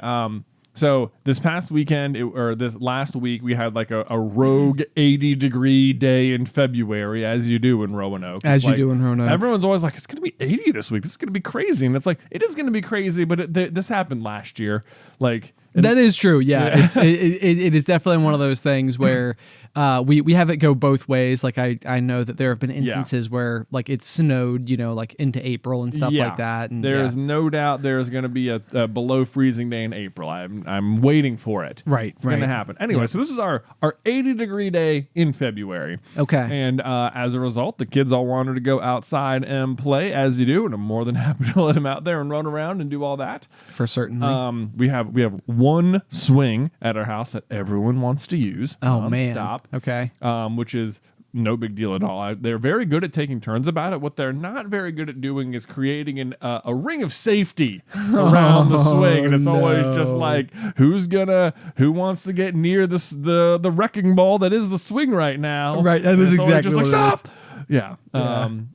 So this past weekend or this last week, we had like a rogue 80-degree day in February, as you do in Roanoke. As you do in Roanoke. Everyone's always like, it's going to be 80 this week. This is going to be crazy. And it's like, it is going to be crazy, but this happened last year. Like, that is true. Yeah, it is definitely one of those things where we have it go both ways. Like I know that there have been instances where like it snowed, like into April and stuff like that. And there's no doubt there's going to be a below freezing day in April. I'm waiting for it. Right, it's going to happen. Anyway, so this is our 80-degree day in February. Okay, and as a result, the kids all wanted to go outside and play, as you do, and I'm more than happy to let them out there and run around and do all that. For certain. We have one swing at our house that everyone wants to use. Oh man, stop. Okay. Which is no big deal at all. They're very good at taking turns about it. What they're not very good at doing is creating a ring of safety around the swing, and it's always just like, who wants to get near the wrecking ball that is the swing right now? Right, that is exactly just like, what it stop. Yeah.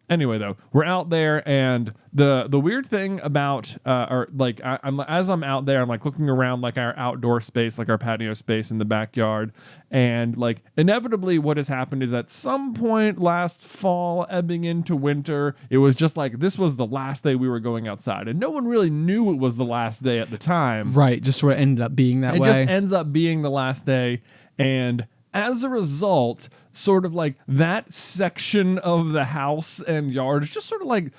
Anyway, though, we're out there, and the weird thing about as I'm out there, I'm like looking around like our outdoor space, like our patio space in the backyard, and like inevitably what has happened is at some point last fall, ebbing into winter, it was just like this was the last day we were going outside, and no one really knew it was the last day at the time. Right. Just sort of ended up being that way. It just ends up being the last day, and as a result, sort of like that section of the house and yard is just sort of like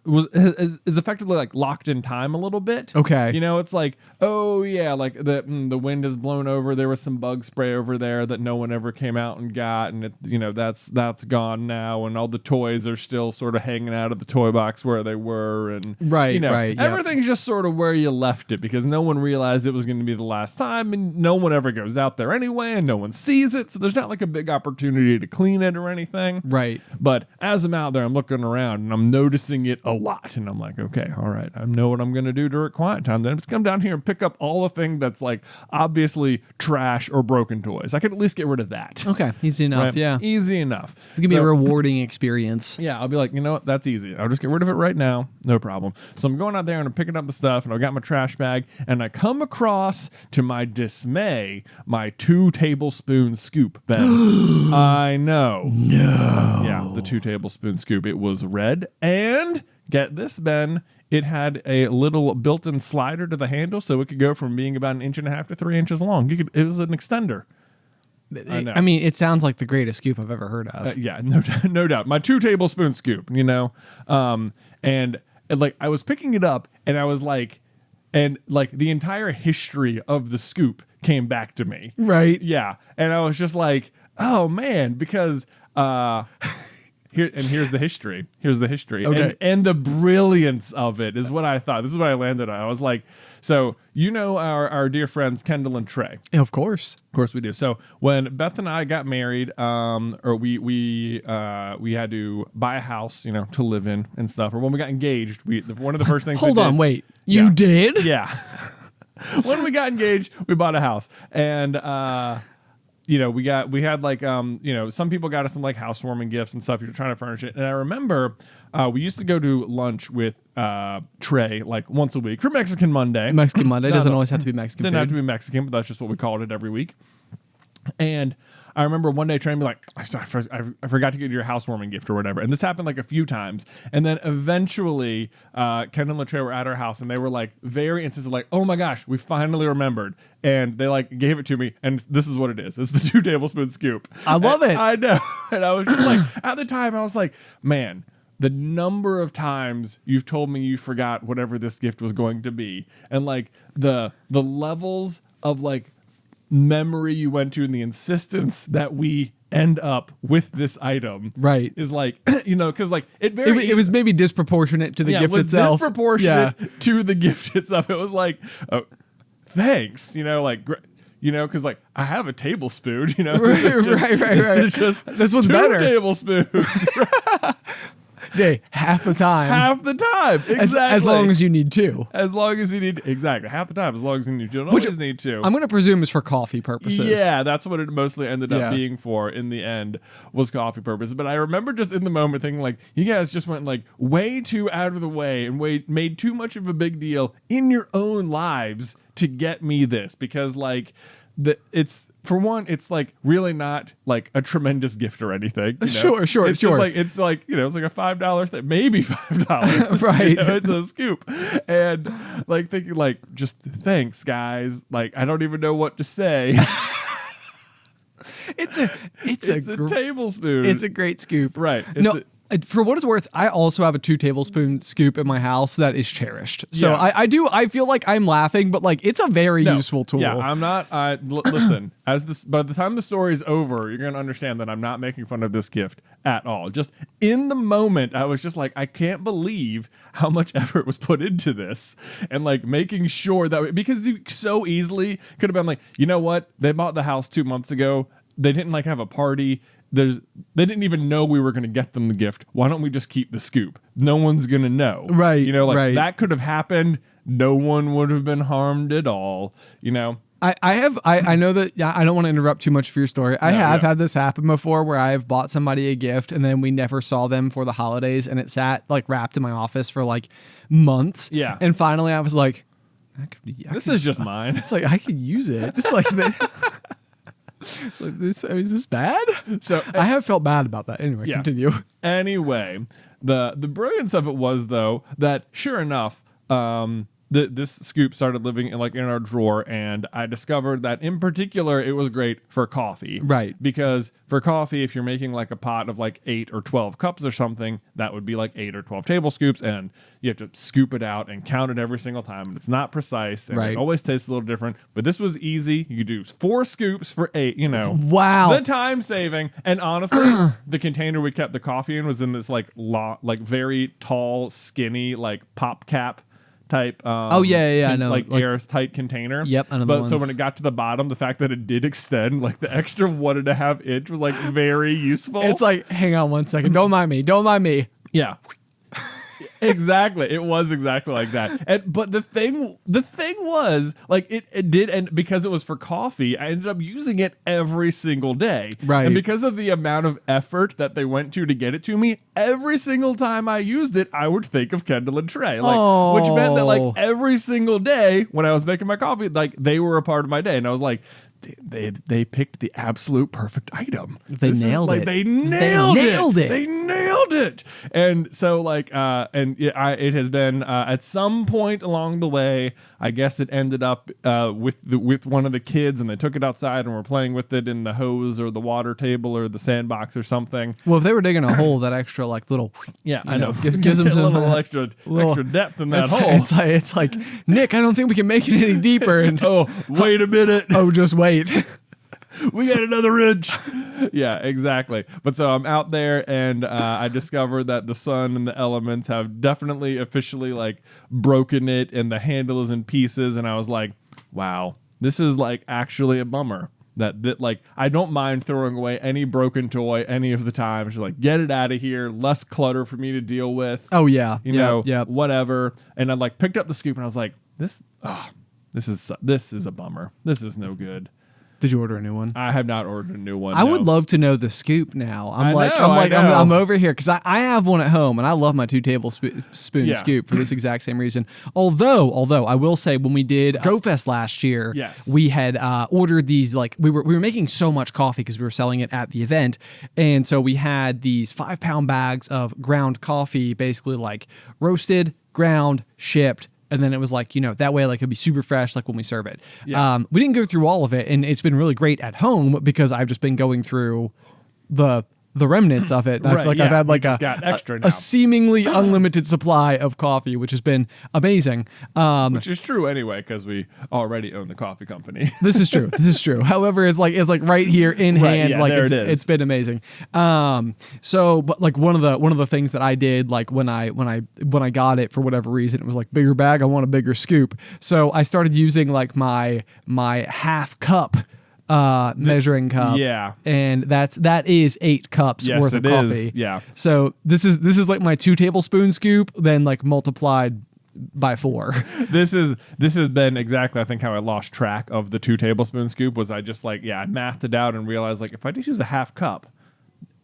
is effectively like locked in time a little bit. Okay. It's like, oh yeah, like the wind has blown over. There was some bug spray over there that no one ever came out and got, and that's gone now, and all the toys are still sort of hanging out of the toy box where they were, and right. Everything's just sort of where you left it because no one realized it was going to be the last time, and no one ever goes out there anyway, and no one sees it, so there's not like a big opportunity to clean it or anything. Right. But as I'm out there, I'm looking around and I'm noticing it a lot, and I'm like, okay, all right, I know what I'm going to do during quiet time. Then I'm just come down here and pick up all the thing that's like obviously trash or broken toys. I could at least get rid of that. Okay, easy enough. Right? Yeah, easy enough. It's gonna be a rewarding experience. Yeah, I'll be like, you know what, that's easy. I'll just get rid of it right now, no problem. So I'm going out there and I'm picking up the stuff, and I got my trash bag, and I come across, to my dismay, my 2 tablespoon scoop, Ben. I know. No. Yeah, the 2 tablespoon scoop. It was red, and get this, Ben, it had a little built-in slider to the handle, so it could go from being about 1.5 inches to 3 inches long. It was an extender. I mean, it sounds like the greatest scoop I've ever heard of. Yeah, no doubt. My 2 tablespoon scoop, and like I was picking it up, and I was like, and like the entire history of the scoop came back to me. Right. Yeah, and I was just like, oh man, because here's the history. Here's the history. Okay. And the brilliance of it is what I thought. This is what I landed on. I was like, so our dear friends Kendall and Trey. Of course. Of course we do. So when Beth and I got married, or we had to buy a house, to live in and stuff. Or when we got engaged, one of the first things. Hold on, wait. You did? Yeah. When we got engaged, we bought a house, and we had like some people got us some like housewarming gifts and stuff. You're trying to furnish it, and I remember we used to go to lunch with Trey like once a week for Mexican Monday. Mexican Monday doesn't always have to be Mexican. Doesn't have to be Mexican, but that's just what we called it every week. And I remember one day trying to be like, I forgot to get your housewarming gift or whatever. And this happened like a few times. And then eventually, Kendall and Trey were at our house, and they were like very insistent, like, oh my gosh, we finally remembered. And they like gave it to me, and this is what it is. It's the 2 tablespoon scoop. I love it. I know. And I was just like, at the time, I was like, man, the number of times you've told me you forgot whatever this gift was going to be. And like the levels of like memory you went to and the insistence that we end up with this item, right, is like, because like it was maybe disproportionate to the gift itself. Disproportionate to the gift itself. It was like, oh, thanks, because like I have a tablespoon, right. It's just this one's 2 better. tablespoons. Day, half the time. Half the time. Exactly. As long as you need to. As long as you need, exactly. Half the time, as long as you need to. You don't always need to. I'm going to presume is for coffee purposes. Yeah, that's what it mostly ended up being for in the end, was coffee purposes. But I remember just in the moment thinking, like, you guys just went, like, way too out of the way and made too much of a big deal in your own lives to get me this. Because, like, it's, for one, it's like really not like a tremendous gift or anything. You know? Sure. It's just like, it's like, you know, it's like a $5 thing, maybe $5. Right. You know, it's a scoop. And like thinking like, just thanks guys. Like, I don't even know what to say. It's a tablespoon. It's a great scoop. Right. For what it's worth, I also have a 2 tablespoon scoop in my house that is cherished. So I feel like I'm laughing, but like it's a very useful tool. Yeah, I'm not. Listen, by the time the story is over, you're gonna understand that I'm not making fun of this gift at all. Just in the moment, I was just like, I can't believe how much effort was put into this, and like making sure that, because you so easily could have been like, you know what, they bought the house 2 months ago. They didn't like have a party. They didn't even know we were going to get them the gift. Why don't we just keep the scoop? No one's going to know. Right. You know, like right. that could have happened. No one would have been harmed at all. You know? I know that, I don't want to interrupt too much for your story. I have had this happen before where I have bought somebody a gift and then we never saw them for the holidays and it sat like wrapped in my office for like months. Yeah. And finally I was like, this is just mine. It's like, I could use it. It's like, is this bad? So I have felt bad about that. Anyway, continue. Anyway, the brilliance of it was though that sure enough, this scoop started living in our drawer, and I discovered that in particular it was great for coffee. Right. Because for coffee, if you're making like a pot of like 8 or 12 cups or something, that would be like 8 or 12 tablescoops, and you have to scoop it out and count it every single time. And it's not precise, and it always tastes a little different. But this was easy. You could do 4 scoops for 8, you know. Wow. The time saving. And honestly, the container we kept the coffee in was in this like very tall, skinny, like pop cap type I know, like airtight container. Yep, I know. But so when it got to the bottom, the fact that it did extend, like the extra 1.5 inch was like very useful. It's like, hang on 1 second, don't mind me. Yeah. Exactly. It was exactly like that. But the thing was, like, it did, and because it was for coffee, I ended up using it every single day. Right. And because of the amount of effort that they went to get it to me, every single time I used it, I would think of Kendall and Trey. Like, which meant that like every single day when I was making my coffee, like they were a part of my day. And I was like, they picked the absolute perfect item. They nailed it. They nailed it. And so like it has been at some point along the way, I guess it ended up with one of the kids, and they took it outside and were playing with it in the hose or the water table or the sandbox or something. Well, if they were digging a hole, that extra like little I know gives them a little extra depth in that hole. It's like Nick, I don't think we can make it any deeper. And oh, wait a minute. Oh, just wait. We got another inch. Yeah, exactly. But so I'm out there, and I discovered that the sun and the elements have definitely officially like broken it, and the handle is in pieces. And I was like, wow, this is like actually a bummer. That like I don't mind throwing away any broken toy any of the time. Just like, get it out of here, less clutter for me to deal with. Oh yeah, you know, whatever. And I like picked up the scoop, and I was like, this is a bummer. This is no good. Did you order a new one? I have not ordered a new one. I would love to know the scoop now. I'm over here because I have one at home, and I love my 2 tablespoon scoop for this exact same reason. Although I will say, when we did GoFest last year, we had ordered these, like we were making so much coffee because we were selling it at the event, and so we had these 5-pound bags of ground coffee, basically like roasted, ground, shipped. And then it was like, that way, like, it'd be super fresh, like when we serve it. Yeah. We didn't go through all of it, and it's been really great at home because I've just been going through the remnants of it. I feel like I've had like a seemingly unlimited supply of coffee, which has been amazing. Which is true anyway, because we already own the coffee company. This is true. However, it's like right here in hand. Yeah, like there it is. It's been amazing. But like one of the things that I did, like when I got it, for whatever reason, it was like, bigger bag, I want a bigger scoop. So I started using like my half cup measuring cup. Yeah. And that is 8 cups Yes, worth of it is. coffee. Yeah. So this is like my 2 tablespoon scoop, then like multiplied by 4. This has been exactly, I think, how I lost track of the 2 tablespoon scoop. Was I just like, I mathed it out and realized, like, if I just use a half cup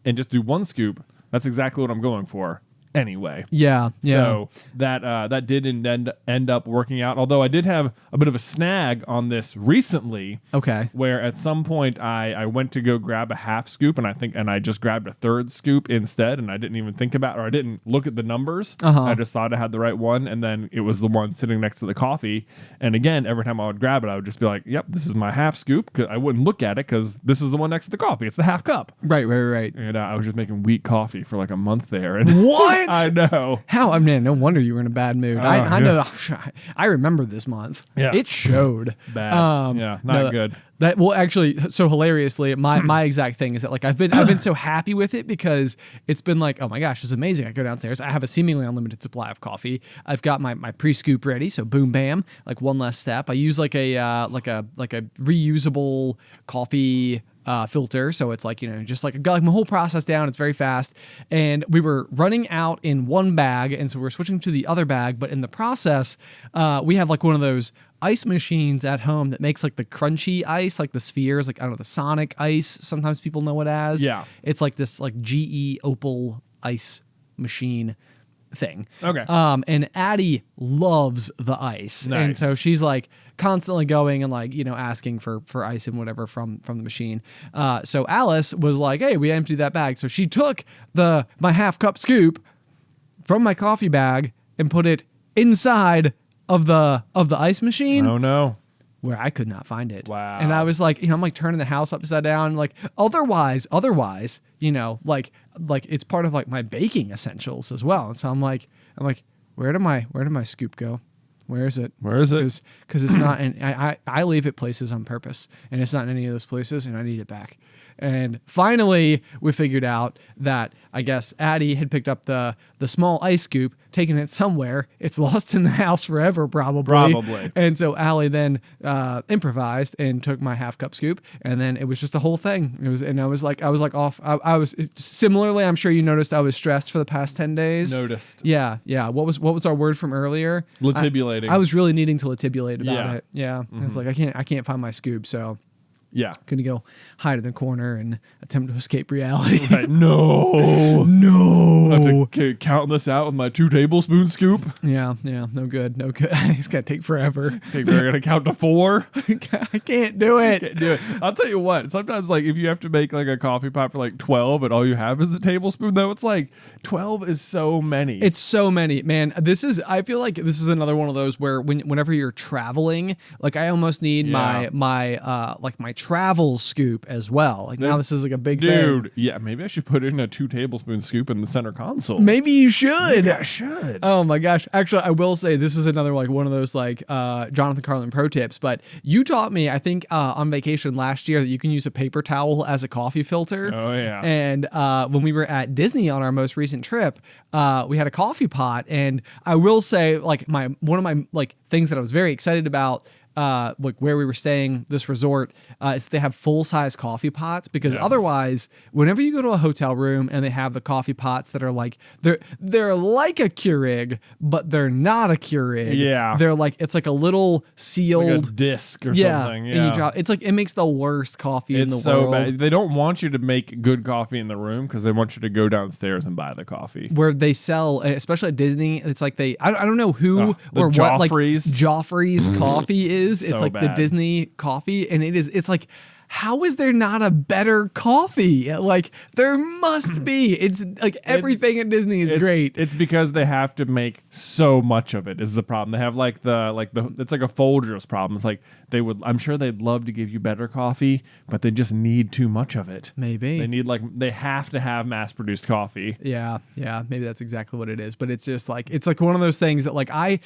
and just do 1 scoop, that's exactly what I'm going for anyway. Yeah. So that did end up working out. Although I did have a bit of a snag on this recently. Okay. Where at some point I went to go grab a half scoop, and I just grabbed a 3rd scoop instead, and I didn't even think about, or I didn't look at the numbers. I just thought I had the right one, and then it was the one sitting next to the coffee. And again, every time I would grab it, I would just be like, "Yep, this is my half scoop." 'Cause I wouldn't look at it because this is the one next to the coffee. It's the half cup. Right. And I was just making weak coffee for like a month there. And What? I know. How? I mean, no wonder you were in a bad mood. I know. I remember this month. Yeah. It showed. Bad. Not no, good. That well, actually, so hilariously, my exact thing is that like I've been so happy with it because it's been like, oh my gosh, it's amazing. I go downstairs, I have a seemingly unlimited supply of coffee. I've got my pre-scoop ready, so boom bam, like one less step. I use like a reusable coffee filter, so it's like, just like I've got like my whole process down. It's very fast, and we were running out in one bag, and so we're switching to the other bag. But in the process, we have like one of those ice machines at home that makes like the crunchy ice, like the spheres, like I don't know, the Sonic ice. Sometimes people know it as. Yeah. It's like this like GE Opal ice machine thing. Okay. And Addie loves the ice. Nice. And so she's like constantly going and like, asking for ice and whatever from the machine. So Alice was like, hey, we emptied that bag. So she took my half cup scoop from my coffee bag and put it inside of the ice machine. Oh no. Where I could not find it. Wow. And I was like, I'm like turning the house upside down. Like otherwise, like it's part of like my baking essentials as well. And so I'm like, where did my scoop go? Where is it? Because it's not, and I leave it places on purpose, and it's not in any of those places, and I need it back. And finally, we figured out that I guess Addie had picked up the small ice scoop, taken it somewhere. It's lost in the house forever, probably. And so Allie then improvised and took my half cup scoop, and then it was just the whole thing. I was like off. I was similarly. I'm sure you noticed I was stressed for the past 10 days. Noticed. Yeah. What was our word from earlier? Latibulating. I was really needing to latibulate about it. Yeah. Mm-hmm. It's like I can't find my scoop, so. Yeah. Gonna go hide in the corner and attempt to escape reality. Right. No. No. I have to count this out with my 2 tablespoon scoop. Yeah. No good. It's gonna take forever. We're gonna count to 4. I can't do it. Can't do it. I'll tell you what. Sometimes, like, if you have to make like a coffee pot for like 12, and all you have is the tablespoon, though, it's like 12 is so many. It's so many, man. I feel like this is another one of those where whenever you're traveling, like I almost need my travel scoop as well. Like now this is like a big thing. Yeah, maybe I should put in a 2 tablespoon scoop in the center console. Maybe you should. Maybe I should. Oh my gosh. Actually, I will say this is another like one of those like Jonathan Carlin pro tips, but you taught me, I think on vacation last year, that you can use a paper towel as a coffee filter. Oh yeah. And when we were at Disney on our most recent trip, we had a coffee pot, and I will say like one of my like things that I was very excited about like where we were staying, this resort, is they have full-size coffee pots, because otherwise, whenever you go to a hotel room and they have the coffee pots that are like, they're like a Keurig, but they're not a Keurig. Yeah. They're like, it's like a little sealed like a disc or something. Yeah. And you drop, it's like, it makes the worst coffee in the it's so world. bad. They don't want you to make good coffee in the room because they want you to go downstairs and buy the coffee. Where they sell, especially at Disney, it's like I don't know who or the what like Joffrey's. Joffrey's coffee is. It's So like the bad. Disney coffee, and it's like, how is there not a better coffee? Like there must be. It's like everything at Disney is great. It's because they have to make so much of it is the problem. They have like the it's like a Folgers problem. It's like I'm sure they'd love to give you better coffee, but they just need too much of it. Maybe they have to have mass produced coffee. Yeah, maybe that's exactly what it is. But it's just like, it's like one of those things that like I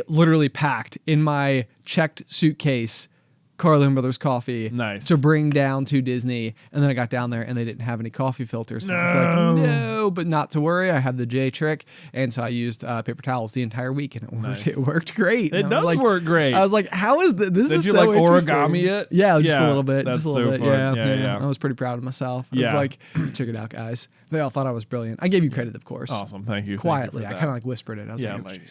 literally packed in my checked suitcase Carlin Brothers coffee Nice. to bring down to Disney. And then I got down there and they didn't have any coffee filters. And I was like, no, but not to worry. I have the J trick. And so I used paper towels the entire week and it worked great. It does work great. I was like, how is this? This Did is you so like interesting. origami it? Yeah, just a little bit. That's just a little bit. fun. Yeah. I was pretty proud of myself. I was like, check it out, guys. They all thought I was brilliant. I gave you credit, of course. Awesome. Thank you. Quietly. Thank you I kind of like whispered it. I was yeah, like, he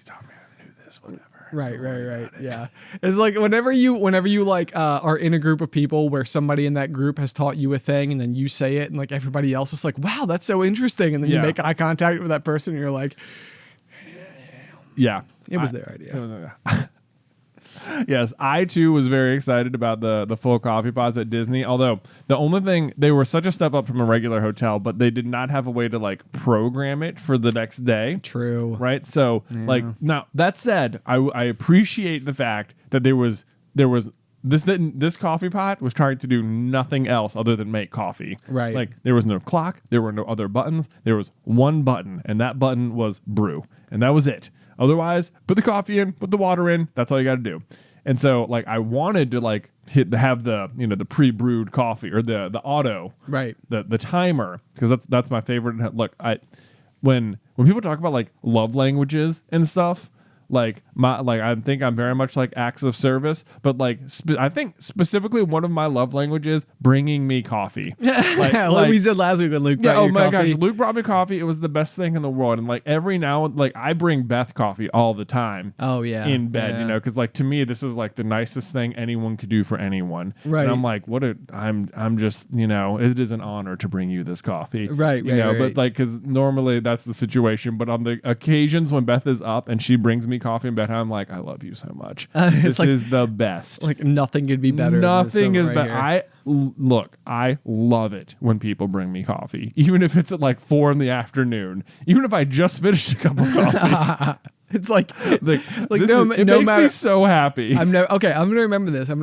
taught me how to do this, whatever. Right. Yeah. It's like whenever you like are in a group of people where somebody in that group has taught you a thing and then you say it and like everybody else is like, wow, that's so interesting. And then you make eye contact with that person and you're like, yeah, it was their idea. Yes, I too was very excited about the full coffee pots at Disney. Although the only thing, they were such a step up from a regular hotel, but they did not have a way to like program it for the next day. True. Right. So like now that said, I appreciate the fact that there was this coffee pot was trying to do nothing else other than make coffee. Right. Like there was no clock, there were no other buttons. There was one button, and that button was brew, and that was it. Otherwise, put the coffee in, put the water in. That's all you got to do. And so, like, I wanted to like have the the pre-brewed coffee or the auto, right? The timer, because that's my favorite. Look, when people talk about like love languages and stuff, I think I'm very much like acts of service, but like I think specifically one of my love languages, bringing me coffee. Like we said last week when Luke brought you oh my coffee. gosh, Luke brought me coffee. It was the best thing in the world. And like every now and like I bring Beth coffee all the time. Oh yeah, in bed, because like to me this is like the nicest thing anyone could do for anyone. Right. And I'm like, I'm just it is an honor to bring you this coffee. Right. But like because normally that's the situation, but on the occasions when Beth is up and she brings me coffee in bed, I'm like, I love you so much. This like, is the best. Like nothing could be better. Nothing is better. better. I love it when people bring me coffee, even if it's at like 4 PM, even if I just finished a cup of coffee. It's like it no makes matter, me so happy. I'm gonna remember this. I'm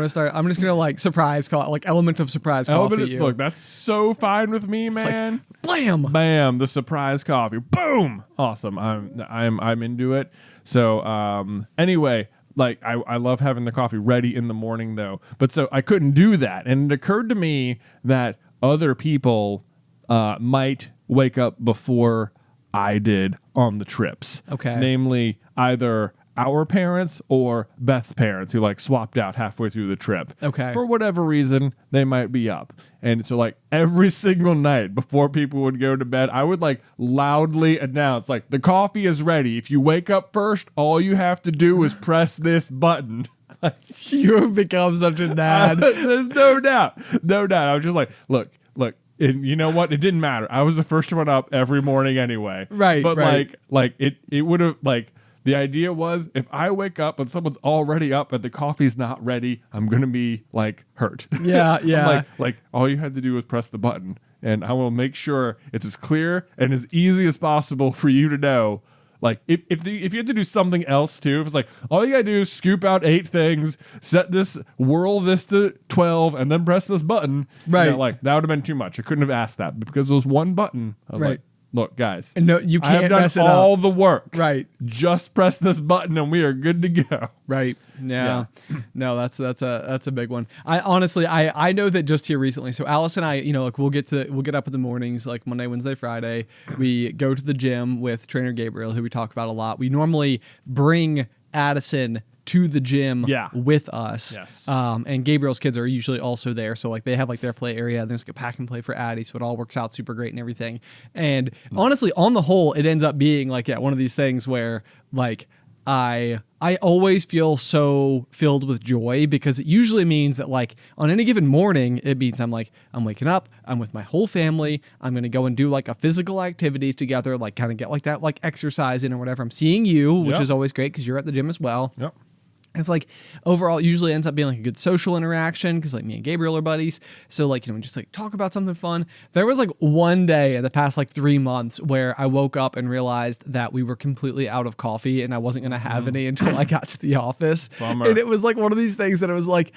just gonna like surprise call, like element of surprise coffee. You. Look, that's so fine with me, man. Like, bam, the surprise coffee, boom, awesome. I'm into it. So anyway, like I love having the coffee ready in the morning though. But so I couldn't do that, and it occurred to me that other people might wake up before I did on the trips. Okay. Namely, either our parents or Beth's parents who like swapped out halfway through the trip. Okay. For whatever reason, they might be up. And so like every single night before people would go to bed, I would like loudly announce like the coffee is ready. If you wake up first, all you have to do is press this button. You have become such a dad. There's no doubt. No doubt. I was just like, look. And you know what? It didn't matter. I was the first one up every morning anyway. Right. But right. like it would have like the idea was if I wake up and someone's already up and the coffee's not ready, I'm gonna be like hurt. Yeah. I'm like all you had to do was press the button, and I will make sure it's as clear and as easy as possible for you to know. Like if you had to do something else too, if it's like all you gotta do is scoop out 8 things, whirl this to 12, and then press this button, right? Like that would have been too much. I couldn't have asked that, but because there was one button, I was like, look, guys, and no, you can't I have done mess it all up. the work. Right. Just press this button and we are good to go. Right. Yeah. No, that's a big one. I honestly know that just here recently. So Alice and I, like we'll get up in the mornings, like Monday, Wednesday, Friday. We go to the gym with trainer Gabriel, who we talk about a lot. We normally bring Addison to the gym with us. Yes. And Gabriel's kids are usually also there. So like they have like their play area. There's like a pack and play for Addie. So it all works out super great and everything. And honestly, on the whole, it ends up being like, one of these things where like I always feel so filled with joy, because it usually means that like on any given morning, it means I'm waking up, I'm with my whole family, I'm going to go and do like a physical activity together, like kind of get like that, like exercise in or whatever. I'm seeing you, which is always great because you're at the gym as well. Yep. It's like overall usually ends up being like a good social interaction because like me and Gabriel are buddies. So like, we just like talk about something fun. There was like one day in the past like 3 months where I woke up and realized that we were completely out of coffee and I wasn't going to have any until I got to the office. Bummer. And it was like one of these things that it was like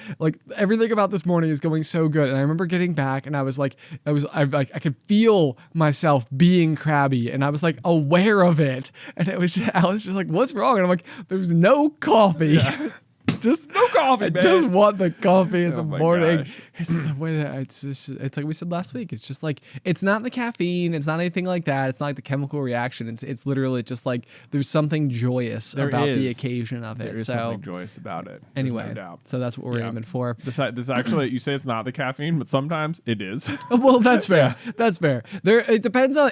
everything about this morning is going so good. And I remember getting back and I could feel myself being crabby and I was like aware of it. And it was I was just like, what's wrong? And I'm like, there's no coffee. Yeah. Just no coffee, I man. just want the coffee in the my morning. gosh. It's the way that it's like we said last week. It's just like it's not the caffeine. It's not anything like that. It's not like the chemical reaction. It's literally just like there's something joyous about the occasion of it. There is something joyous about it. Anyway, no doubt. so that's what we're aiming for. This actually, you say it's not the caffeine, but sometimes it is. Well, that's fair. That's fair. It depends on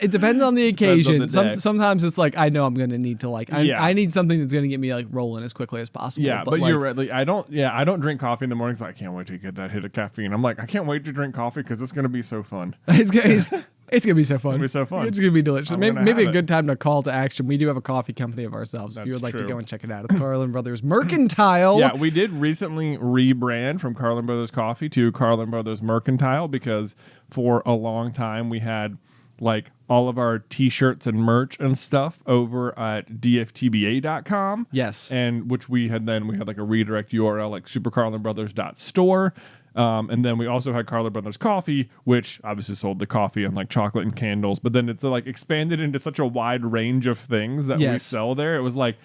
the occasion. Depends on the day. Sometimes it's like I know I'm gonna need to like I need something that's gonna get me like rolling as quickly as possible. Yeah, but like, you're right. Like, I don't drink coffee in the mornings. I can't wait to get that hit of caffeine. I'm like, I can't wait to drink coffee because it's gonna be so fun. It's gonna be so fun. It's gonna be so fun. It's gonna be delicious. I'm Maybe gonna a good time to call to action. We do have a coffee company of ourselves. If you would like to go and check it out, it's Carlin Brothers Mercantile. Yeah, we did recently rebrand from Carlin Brothers Coffee to Carlin Brothers Mercantile because for a long time we had like all of our t-shirts and merch and stuff over at dftba.com. Yes. And which we had like a redirect URL like supercarlinbrothers.store. And then we also had Carlin Brothers Coffee, which obviously sold the coffee and like chocolate and candles, but then it's like expanded into such a wide range of things that we sell there. It was like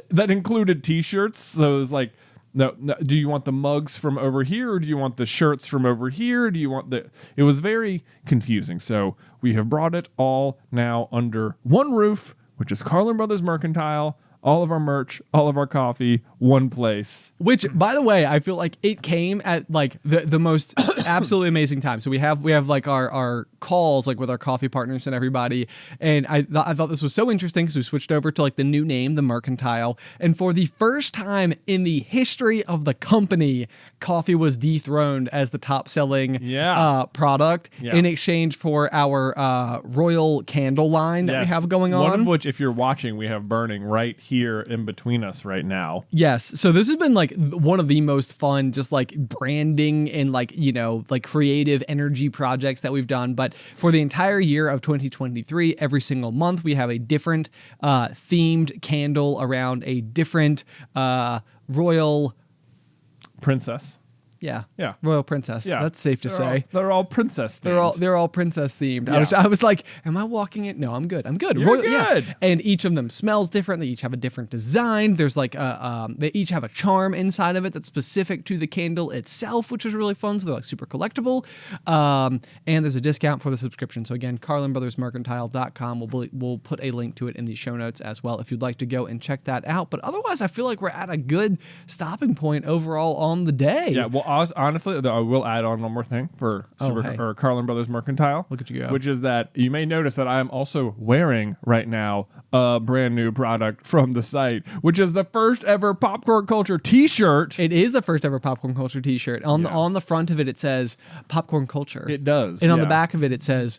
that included t-shirts. So it was like, no, do you want the mugs from over here or do you want the shirts from over here? Do you want it was very confusing. So we have brought it all now under one roof, which is Carlin Brothers Mercantile. All of our merch, all of our coffee, one place. Which, by the way, I feel like it came at like the most absolutely amazing time. So we have like our calls like with our coffee partners and everybody, and I thought this was so interesting because we switched over to like the new name, the Mercantile, and for the first time in the history of the company, coffee was dethroned as the top selling product in exchange for our Royal candle line that we have going on. One of which, if you're watching, we have burning right here in between us right now. Yes. So this has been like one of the most fun, just like branding and like, you know, like creative energy projects that we've done. But for the entire year of 2023, every single month, we have a different themed candle around a different royal princess. Yeah. Yeah. Royal princess. Yeah. That's safe to say. They're all princess themed. They're all princess themed. Yeah. I was like, am I walking it? No, I'm good. You're good. Yeah. And each of them smells different. They each have a different design. There's like they each have a charm inside of it that's specific to the candle itself, which is really fun. So they're like super collectible. And there's a discount for the subscription. So again, carlinbrothersmercantile.com. We'll put a link to it in the show notes as well if you'd like to go and check that out. But otherwise, I feel like we're at a good stopping point overall on the day. Yeah. Well, honestly, I will add on one more thing for or Carlin Brothers Mercantile. Look at you go. Which is that you may notice that I am also wearing right now a brand new product from the site, which is the first ever Popcorn Culture t-shirt. It is the first ever Popcorn Culture t-shirt. On the front of it, it says Popcorn Culture. It does. And on the back of it, it says...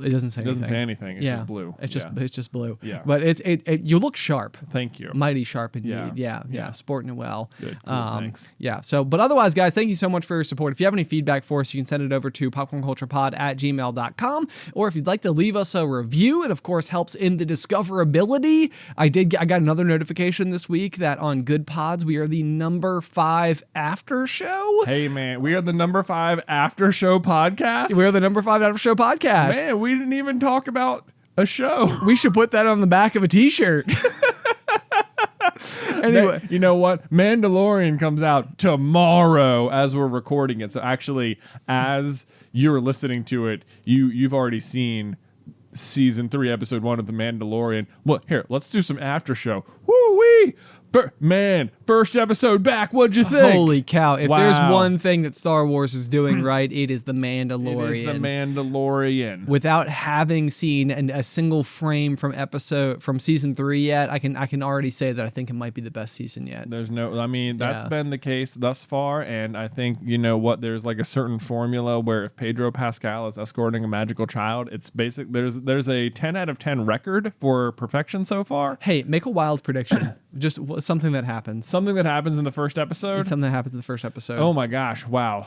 It doesn't say anything. It doesn't say anything. It's just blue. It's just blue. Yeah. But you look sharp. Thank you. Mighty sharp indeed. Yeah. Sporting it well. Good. Cool, thanks. Yeah. So, but otherwise, guys, thank you so much for your support. If you have any feedback for us, you can send it over to popcornculturepod@gmail.com. Or if you'd like to leave us a review, it of course helps in the discoverability. I got another notification this week that on Good Pods, we are the number 5 after show. Hey man, we are the number 5 after show podcast. We are the number 5 after show podcast. Man, we didn't even talk about a show. We should put that on the back of a t-shirt. Anyway, you know what? Mandalorian comes out tomorrow as we're recording it. So actually, as you're listening to it, you've already seen season 3, episode 1 of The Mandalorian. Well, here, let's do some after show. Woo-wee! Man, first episode back. What'd you think? Holy cow. If there's one thing that Star Wars is doing right, it is The Mandalorian. It is The Mandalorian. Without having seen a single frame from season 3 yet, I can already say that I think it might be the best season yet. That's been the case thus far, and I think, you know what, there's like a certain formula where if Pedro Pascal is escorting a magical child, it's basic. There's a 10 out of 10 record for perfection so far. Hey, make a wild prediction. Just something that happens. Something that happens in the first episode? Something that happens in the first episode. Oh my gosh, wow.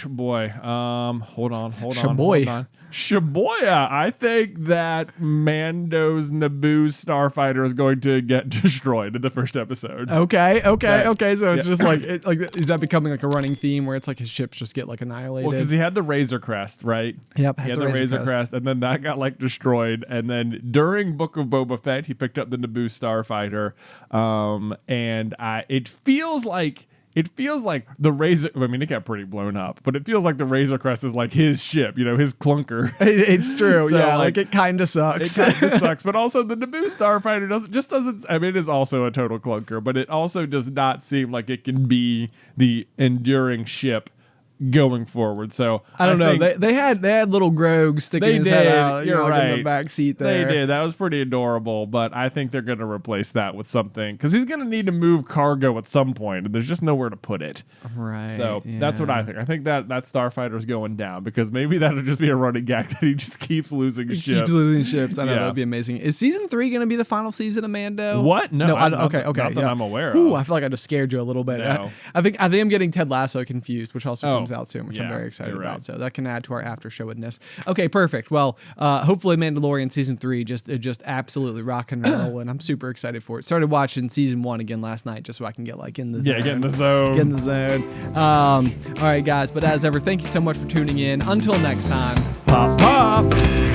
Boy. Hold on. Shaboya. I think that Mando's Naboo starfighter is going to get destroyed in the first episode. Okay. So it's just like is that becoming like a running theme where it's like his ships just get like annihilated? Well, because he had the Razor Crest, right? Yep. He had the Razor Crest, and then that got like destroyed. And then during Book of Boba Fett, he picked up the Naboo starfighter. And it feels like it feels like the Razor. I mean, it got pretty blown up, but it feels like the Razor Crest is like his ship, his clunker. It's true. So, yeah, like it kind of sucks. It kind of sucks, but also the Naboo Starfighter doesn't. I mean, it is also a total clunker, but it also does not seem like it can be the enduring ship going forward. So I don't know. They had little Grogue sticking his head out. You're right. In the back seat there. They did. That was pretty adorable. But I think they're going to replace that with something because he's going to need to move cargo at some point, and there's just nowhere to put it. Right. So that's what I think. I think that Starfighter's going down because maybe that'll just be a running gag that he just keeps losing ships. Keeps losing ships. I know that'd be amazing. Is season 3 going to be the final season of Mando? What? No. Okay. Not that I'm aware Ooh, of. I feel like I just scared you a little bit. No. I think I'm getting Ted Lasso confused, which also comes out soon, which I'm very excited about. Right. So that can add to our after show-ness. Okay, perfect. Well, hopefully Mandalorian season 3 just absolutely rock and roll, and I'm super excited for it. Started watching season 1 again last night just so I can get in the zone. Yeah, get in the zone. Get in the zone. All right, guys. But as ever, thank you so much for tuning in. Until next time. Pop, pop.